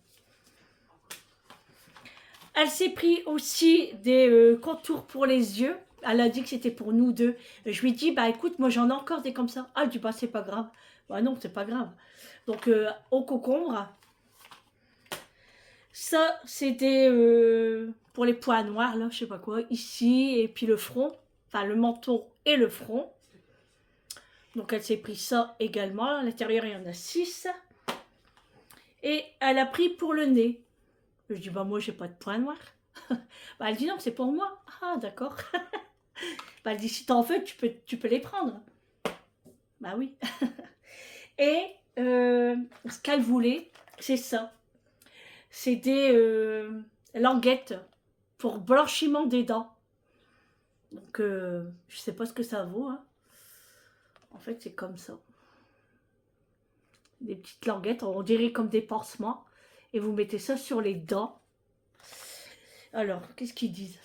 Elle s'est pris aussi des contours pour les yeux. Elle a dit que c'était pour nous deux. Et je lui ai dit, bah écoute, moi j'en ai encore des comme ça. Ah, elle dit, bah c'est pas grave. Bah non, c'est pas grave. Donc, au concombre. Ça, c'était pour les points noirs, là, je sais pas quoi. Ici, et puis le front. Enfin, le menton et le front. Donc, elle s'est pris ça également. À l'intérieur, il y en a 6. Et elle a pris pour le nez. Je dis, bah moi, j'ai pas de points noirs. Bah, elle dit, non, c'est pour moi. Ah, d'accord. Bah, elle dit, si t'en veux, tu peux les prendre. Bah oui. Et ce qu'elle voulait, c'est ça. C'est des languettes pour blanchiment des dents. Donc, je sais pas ce que ça vaut. Hein. En fait, c'est comme ça. Des petites languettes, on dirait comme des pansements. Et vous mettez ça sur les dents. Alors, qu'est-ce qu'ils disent?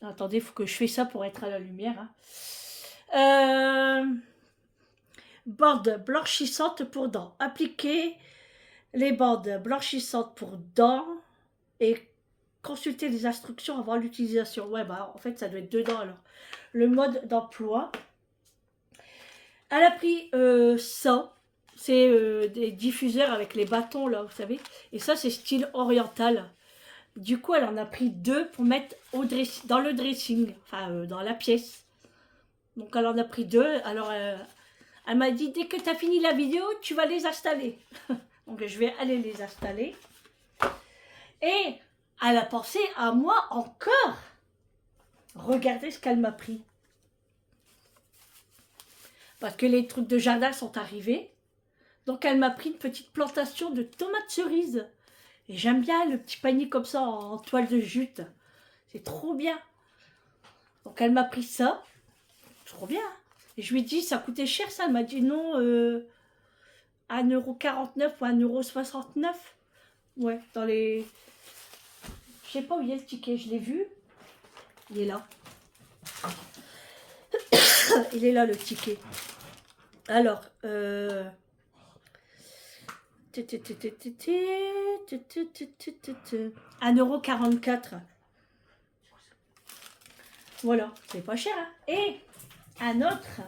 Attendez, il faut que je fasse ça pour être à la lumière. Hein. Bandes blanchissantes pour dents. Appliquez les bandes blanchissantes pour dents et consultez les instructions avant l'utilisation. Ouais, bah en fait, ça doit être dedans alors. Le mode d'emploi. Elle a pris ça. C'est des diffuseurs avec les bâtons, là, vous savez. Et ça, c'est style oriental. Du coup, elle en a pris 2 pour mettre dans le dressing, enfin, dans la pièce. Donc, elle en a pris 2. Alors, elle m'a dit, dès que tu as fini la vidéo, tu vas les installer. Donc, je vais aller les installer. Et elle a pensé à moi encore. Regardez ce qu'elle m'a pris. Parce que les trucs de jardin sont arrivés. Donc, elle m'a pris une petite plantation de tomates cerises. Et j'aime bien le petit panier comme ça en toile de jute. C'est trop bien. Donc, elle m'a pris ça. Trop bien. Et je lui ai dit, ça coûtait cher ça. Elle m'a dit non, 1,49 € ou 1,69 €. Ouais, dans les... Je sais pas où il y a le ticket, je l'ai vu. Il est là. Il est là le ticket. Alors, 1,44 €. Voilà, c'est pas cher. Hein. Et un autre,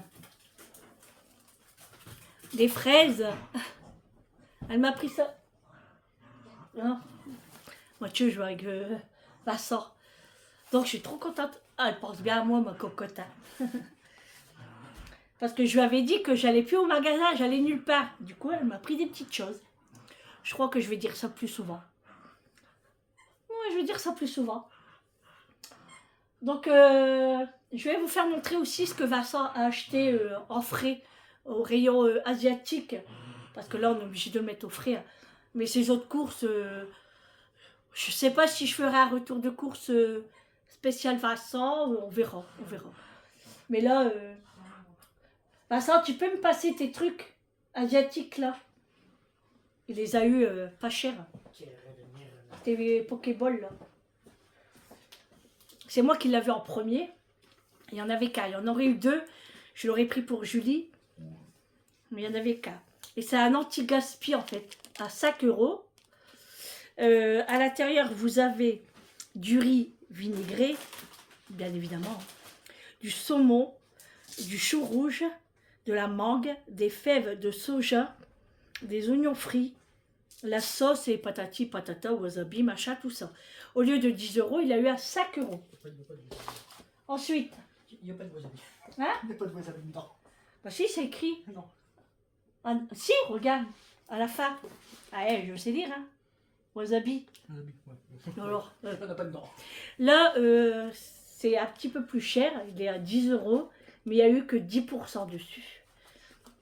des fraises. Elle m'a pris ça. Hein. Moi, tu je vois avec Vincent. Donc, je suis trop contente. Ah, elle pense bien à moi, ma cocotte. Hein. Parce que je lui avais dit que j'allais plus au magasin, j'allais nulle part. Du coup, elle m'a pris des petites choses. Je crois que je vais dire ça plus souvent. Ouais, je vais dire ça plus souvent. Donc, je vais vous faire montrer aussi ce que Vincent a acheté en frais au rayon asiatique. Parce que là, on est obligé de le mettre au frais. Hein. Mais ces autres courses, je sais pas si je ferai un retour de course spécial Vincent. On verra, on verra. Mais là, Vincent, tu peux me passer tes trucs asiatiques là? Il les a eu pas cher. Tes Pokéballs là. C'est moi qui l'avais en premier. Il y en avait qu'un. Il y en aurait eu 2. Je l'aurais pris pour Julie. Mais il y en avait qu'un. Et c'est un anti-gaspi en fait. À 5 €. À l'intérieur, vous avez du riz vinaigré. Bien évidemment. Du saumon. Du chou rouge. De la mangue. Des fèves de soja. Des oignons frits. la sauce et patati, patata, wasabi, machin, tout ça. Au lieu de 10 euros, il a eu à 5 euros. Ensuite, Il n'y a pas de wasabi. hein? Il n'y a pas de wasabi, non. Bah si, c'est écrit. Non. Ah, si, regarde, à la fin. Ah, je sais lire, hein. Wasabi. Wasabi, ouais. Alors, Il n'y en a pas dedans. là, c'est un petit peu plus cher. Il est à 10 euros, mais il n'y a eu que 10% dessus.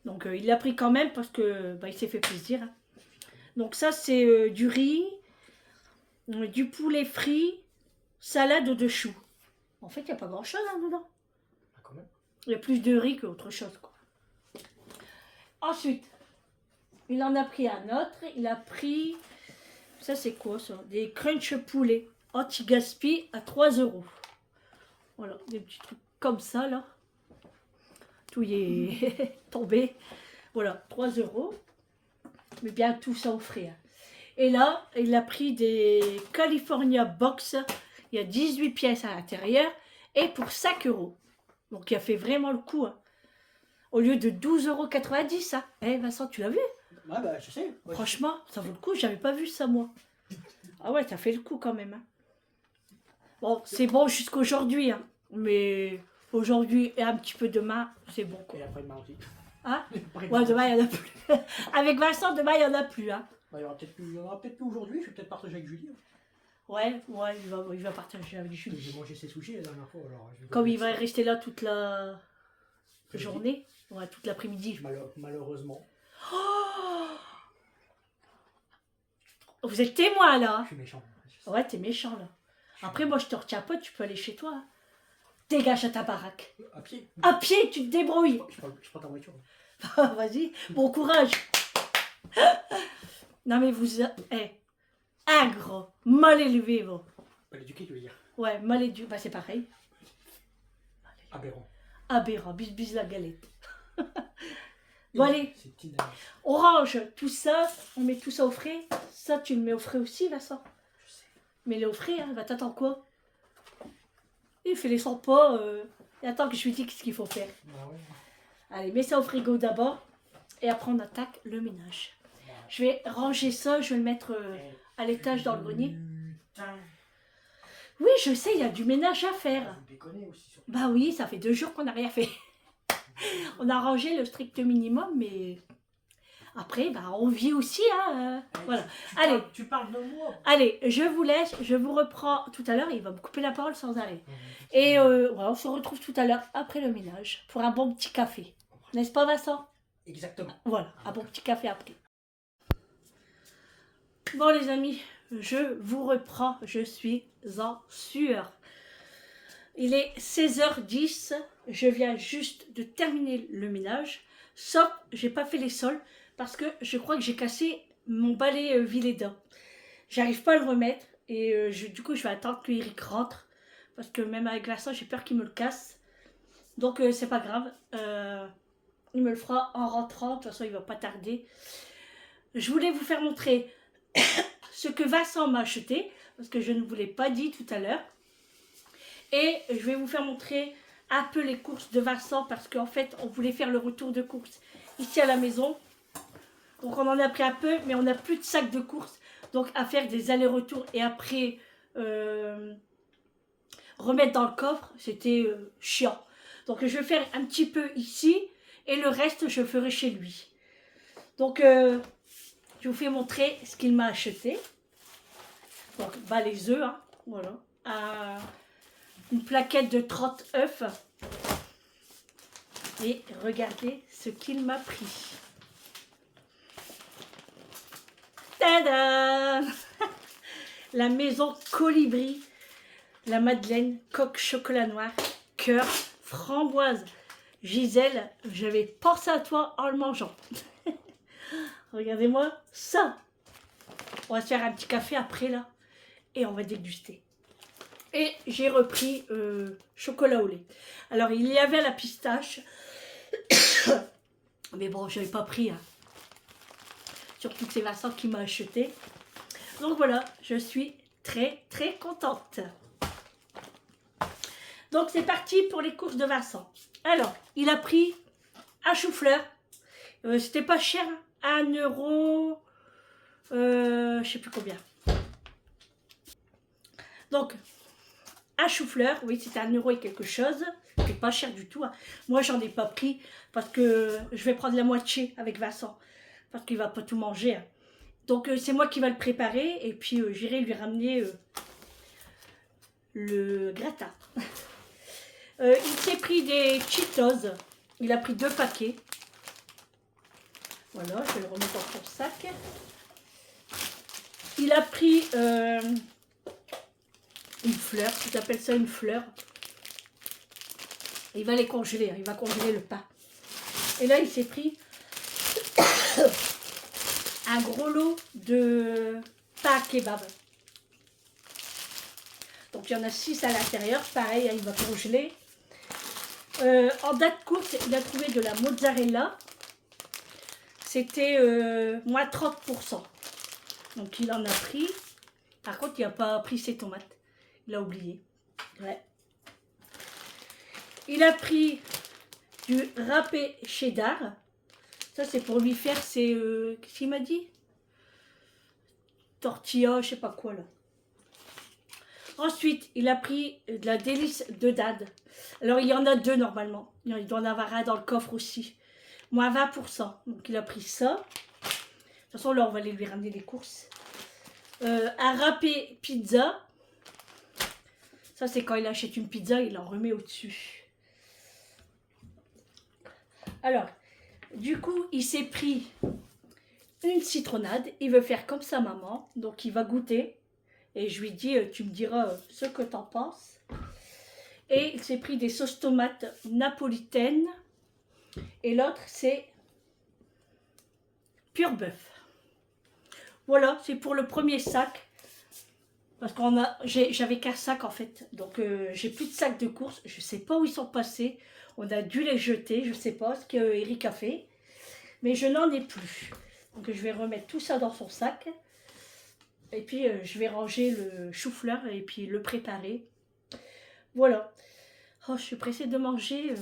Donc, il l'a pris quand même parce que bah, il s'est fait plaisir. Hein. Donc, ça, c'est du riz, du poulet frit, salade de choux. En fait, il n'y a pas grand-chose hein, dedans. Ah, quand même. Il y a plus de riz qu'autre chose, quoi. Ensuite, il en a pris un autre. Il a pris... Ça, c'est quoi, ça? Des crunch poulet anti-gaspi à 3 euros. Voilà, des petits trucs comme ça, là. Tout y est tombé. Voilà, 3 euros. Mais bien, tout ça au frais. Hein. Et là, il a pris des California Box. Il y a 18 pièces à l'intérieur. Et pour 5 euros. Donc, il a fait vraiment le coup. Hein. Au lieu de 12,90 €. Hein. Eh, Vincent, tu l'as vu? Ouais, bah, je sais. Ouais, Franchement, ça vaut le coup. J'avais pas vu ça, moi. Ah ouais, t'as fait le coup quand même. Hein. Bon, c'est bon jusqu'aujourd'hui. Hein. Mais aujourd'hui et un petit peu demain, c'est bon. Quoi. Et après-demain aussi. Hein? Après-demain Ouais, aussi. demain, il n'y en a plus. Avec Vincent, demain, il n'y en a plus. Hein. Bah, il y en aura peut-être plus aujourd'hui. Je vais peut-être partager avec Julie. Ouais, il va partager avec J'ai Julie. mangé ses sushis la dernière fois. Alors, je vais Comme il voir va rester là toute la Après-midi. journée, ouais, toute l'après-midi. Malheureusement. Oh, vous êtes témoin là. Je suis méchant. Ouais, t'es méchant là. Après, moi, je te retiens pas, tu peux aller chez toi. Hein. Dégage à ta baraque. À pied. À pied, tu te débrouilles. Je prends ta voiture. Vas-y, bon courage. Non, mais vous... agre, mal élevé, vous. Mal éduqué, tu veux dire. Ouais, mal élevé, bah c'est pareil. Aberrant. Aberrant, bis la galette. Bon, allez, C'est petit. on range tout ça, on met tout ça au frais. Ça, tu le mets au frais aussi, Vincent. Je sais. Mets-le au frais, hein. Va t'attendre quoi? Il fait les 100 pas, et attends que je lui dise ce qu'il faut faire. Bah ouais. Allez, mets ça au frigo d'abord, et après on attaque le ménage. Je vais ranger ça, je vais le mettre à l'étage dans le grenier. Putain. Oui, je sais, il y a du ménage à faire. Vous déconnez aussi sur. Bah oui, ça fait 2 jours qu'on n'a rien fait. On a rangé le strict minimum, mais après, bah, on vit aussi. Hein, voilà. Allez. Tu parles de moi. Allez, je vous laisse, je vous reprends tout à l'heure. Il va me couper la parole sans arrêt. Et voilà, on se retrouve tout à l'heure après le ménage pour un bon petit café. N'est-ce pas, Vincent? Exactement. Voilà, un bon petit café après. Bon, les amis, je vous reprends. Je suis en sueur. Il est 16h10. Je viens juste de terminer le ménage. Sauf, j'ai pas fait les sols parce que je crois que j'ai cassé mon balai Vileda. J'arrive pas à le remettre et du coup, je vais attendre que Eric rentre parce que même avec Vincent, j'ai peur qu'il me le casse. Donc, c'est pas grave. Il me le fera en rentrant. De toute façon, il va pas tarder. Je voulais vous faire montrer ce que Vincent m'a acheté parce que je ne vous l'ai pas dit tout à l'heure. Et je vais vous faire montrer un peu les courses de Vincent parce qu'en fait, on voulait faire le retour de courses ici à la maison. Donc, on en a pris un peu, mais on n'a plus de sac de courses. Donc, à faire des allers-retours et après remettre dans le coffre, c'était chiant. Donc, je vais faire un petit peu ici et le reste, je ferai chez lui. Donc, je vous fais montrer ce qu'il m'a acheté. Donc, bah, les œufs, hein, voilà. Une plaquette de 30 œufs. Et regardez ce qu'il m'a pris. Tada! La maison Colibri. La Madeleine, coque chocolat noir, cœur, framboise. Gisèle, j'avais pensé à toi en le mangeant. Regardez-moi ça. On va se faire un petit café après là. Et on va déguster. Et j'ai repris chocolat au lait. Alors, il y avait la pistache. Mais bon, je n'avais pas pris. Hein. Surtout que c'est Vincent qui m'a acheté. Donc voilà, je suis très très contente. Donc c'est parti pour les courses de Vincent. Alors, il a pris un chou-fleur. C'était pas cher. Hein. 1 euro. Je sais plus combien. Donc, un chou-fleur, oui, c'était 1 € et quelque chose. C'est pas cher du tout. Hein. Moi, j'en ai pas pris parce que je vais prendre la moitié avec Vincent. Parce qu'il va pas tout manger. Hein. Donc, c'est moi qui va le préparer. Et puis, j'irai lui ramener le gratin. Il s'est pris des Cheetos. Il a pris 2 paquets. Voilà, je vais le remettre dans son sac. Il a pris une fleur, tu appelles ça une fleur. Il va les congeler, hein, il va congeler le pain. Et là, il s'est pris un gros lot de pain à kebab. Donc, il y en a 6 à l'intérieur. Pareil, hein, il va congeler. En date courte, il a trouvé de la mozzarella. C'était moins 30%. Donc, il en a pris. Par contre, il n'a pas pris ses tomates. Il a oublié. Ouais. Il a pris du râpé cheddar. Ça, c'est pour lui faire ses... qu'est-ce qu'il m'a dit? Tortilla, je sais pas quoi, là. Ensuite, il a pris de la délice de dinde. Alors, il y en a 2 normalement. Il doit en avoir un dans le coffre aussi. Moins 20%. Donc, il a pris ça. De toute façon, là, on va aller lui ramener les courses. Un râpé pizza. Ça, c'est quand il achète une pizza, il en remet au-dessus. Alors, du coup, il s'est pris une citronnade. Il veut faire comme sa maman. Donc, il va goûter. Et je lui dis, tu me diras ce que tu en penses. Et il s'est pris des sauces tomates napolitaines. Et l'autre, c'est pur bœuf. Voilà, c'est pour le premier sac. Parce qu'on j'avais qu'un sac en fait. Donc, j'ai plus de sac de courses. Je ne sais pas où ils sont passés. On a dû les jeter. Je ne sais pas ce qu'Eric a fait. Mais je n'en ai plus. Donc, je vais remettre tout ça dans son sac. Et puis, je vais ranger le chou-fleur et puis le préparer. Voilà. Oh, je suis pressée de manger.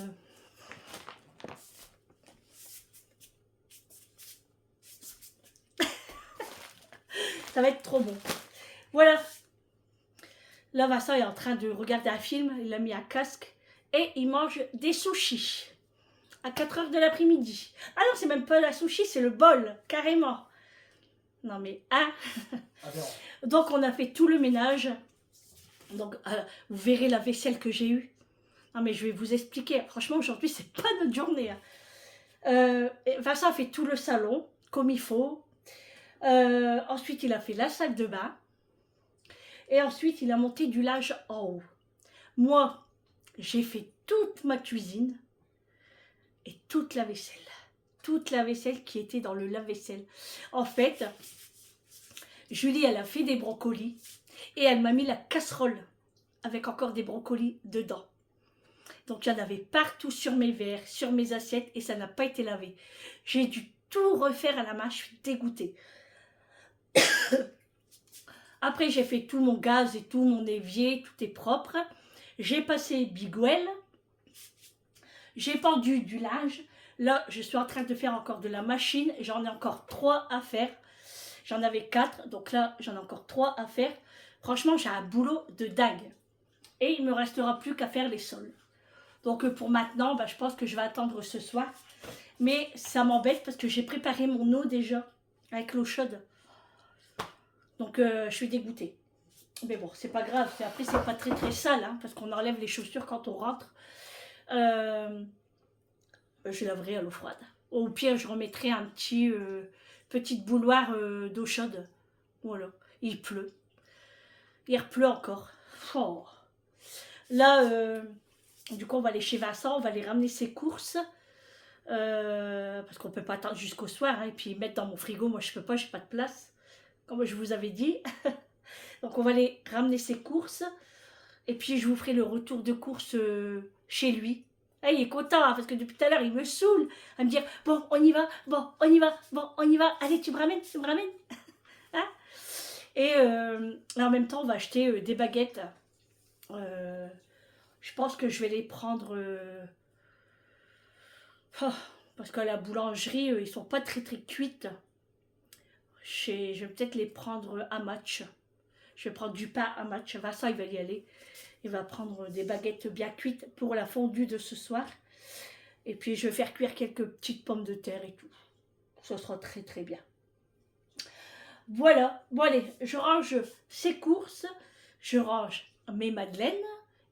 Ça va être trop bon. Voilà. Là, Vincent est en train de regarder un film. Il a mis un casque. Et il mange des sushis. À 4 h de l'après-midi. Ah non, c'est même pas la sushi, c'est le bol. Carrément. Non mais, hein. Donc, on a fait tout le ménage. Donc, vous verrez la vaisselle que j'ai eue. Non mais, je vais vous expliquer. Franchement, aujourd'hui, c'est pas notre journée. Hein. Vincent a fait tout le salon, comme il faut. Ensuite, il a fait la salle de bain. Et ensuite, il a monté du linge en haut. Moi, j'ai fait toute ma cuisine et toute la vaisselle. Toute la vaisselle qui était dans le lave-vaisselle. En fait, Julie, elle a fait des brocolis et elle m'a mis la casserole avec encore des brocolis dedans. Donc, il y en avait partout sur mes verres, sur mes assiettes et ça n'a pas été lavé. J'ai dû tout refaire à la main, je suis dégoûtée. Après, j'ai fait tout mon gaz et tout, mon évier, tout est propre. J'ai passé Big Well. J'ai pendu du linge. Là, je suis en train de faire encore de la machine. J'en ai encore 3 à faire. J'en avais 4, donc là, j'en ai encore 3 à faire. Franchement, j'ai un boulot de dingue. Et il ne me restera plus qu'à faire les sols. Donc, pour maintenant, je pense que je vais attendre ce soir. Mais ça m'embête parce que j'ai préparé mon eau déjà avec l'eau chaude. Donc, je suis dégoûtée. Mais bon, c'est pas grave. Après, c'est pas très très sale, hein, parce qu'on enlève les chaussures quand on rentre. Je laverai à l'eau froide. Au pire, je remettrai un petit petite bouilloire d'eau chaude. Voilà. Il pleut. Il pleut encore. Oh. Là, du coup, on va aller chez Vincent. On va aller ramener ses courses. Parce qu'on peut pas attendre jusqu'au soir. Hein, et puis mettre dans mon frigo. Moi, je peux pas. J'ai pas de place. Comme je vous avais dit. Donc, on va aller ramener ses courses. Et puis, je vous ferai le retour de courses chez lui. Ah, il est content, hein, parce que depuis tout à l'heure, il me saoule à me dire, bon, on y va, bon, on y va, bon, on y va. Allez, tu me ramènes, tu me ramènes. Hein? Et en même temps, on va acheter des baguettes. Je pense que je vais les prendre... parce qu'à la boulangerie, ils sont pas très très cuites. Je vais peut-être les prendre à match. Je vais prendre du pain à match. Vincent, il va y aller. Il va prendre des baguettes bien cuites pour la fondue de ce soir. Et puis, je vais faire cuire quelques petites pommes de terre et tout. Ça sera très, très bien. Voilà. Bon, allez, je range ces courses. Je range mes madeleines.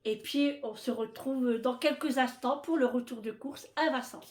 Et puis, on se retrouve dans quelques instants pour le retour de course à Vincent.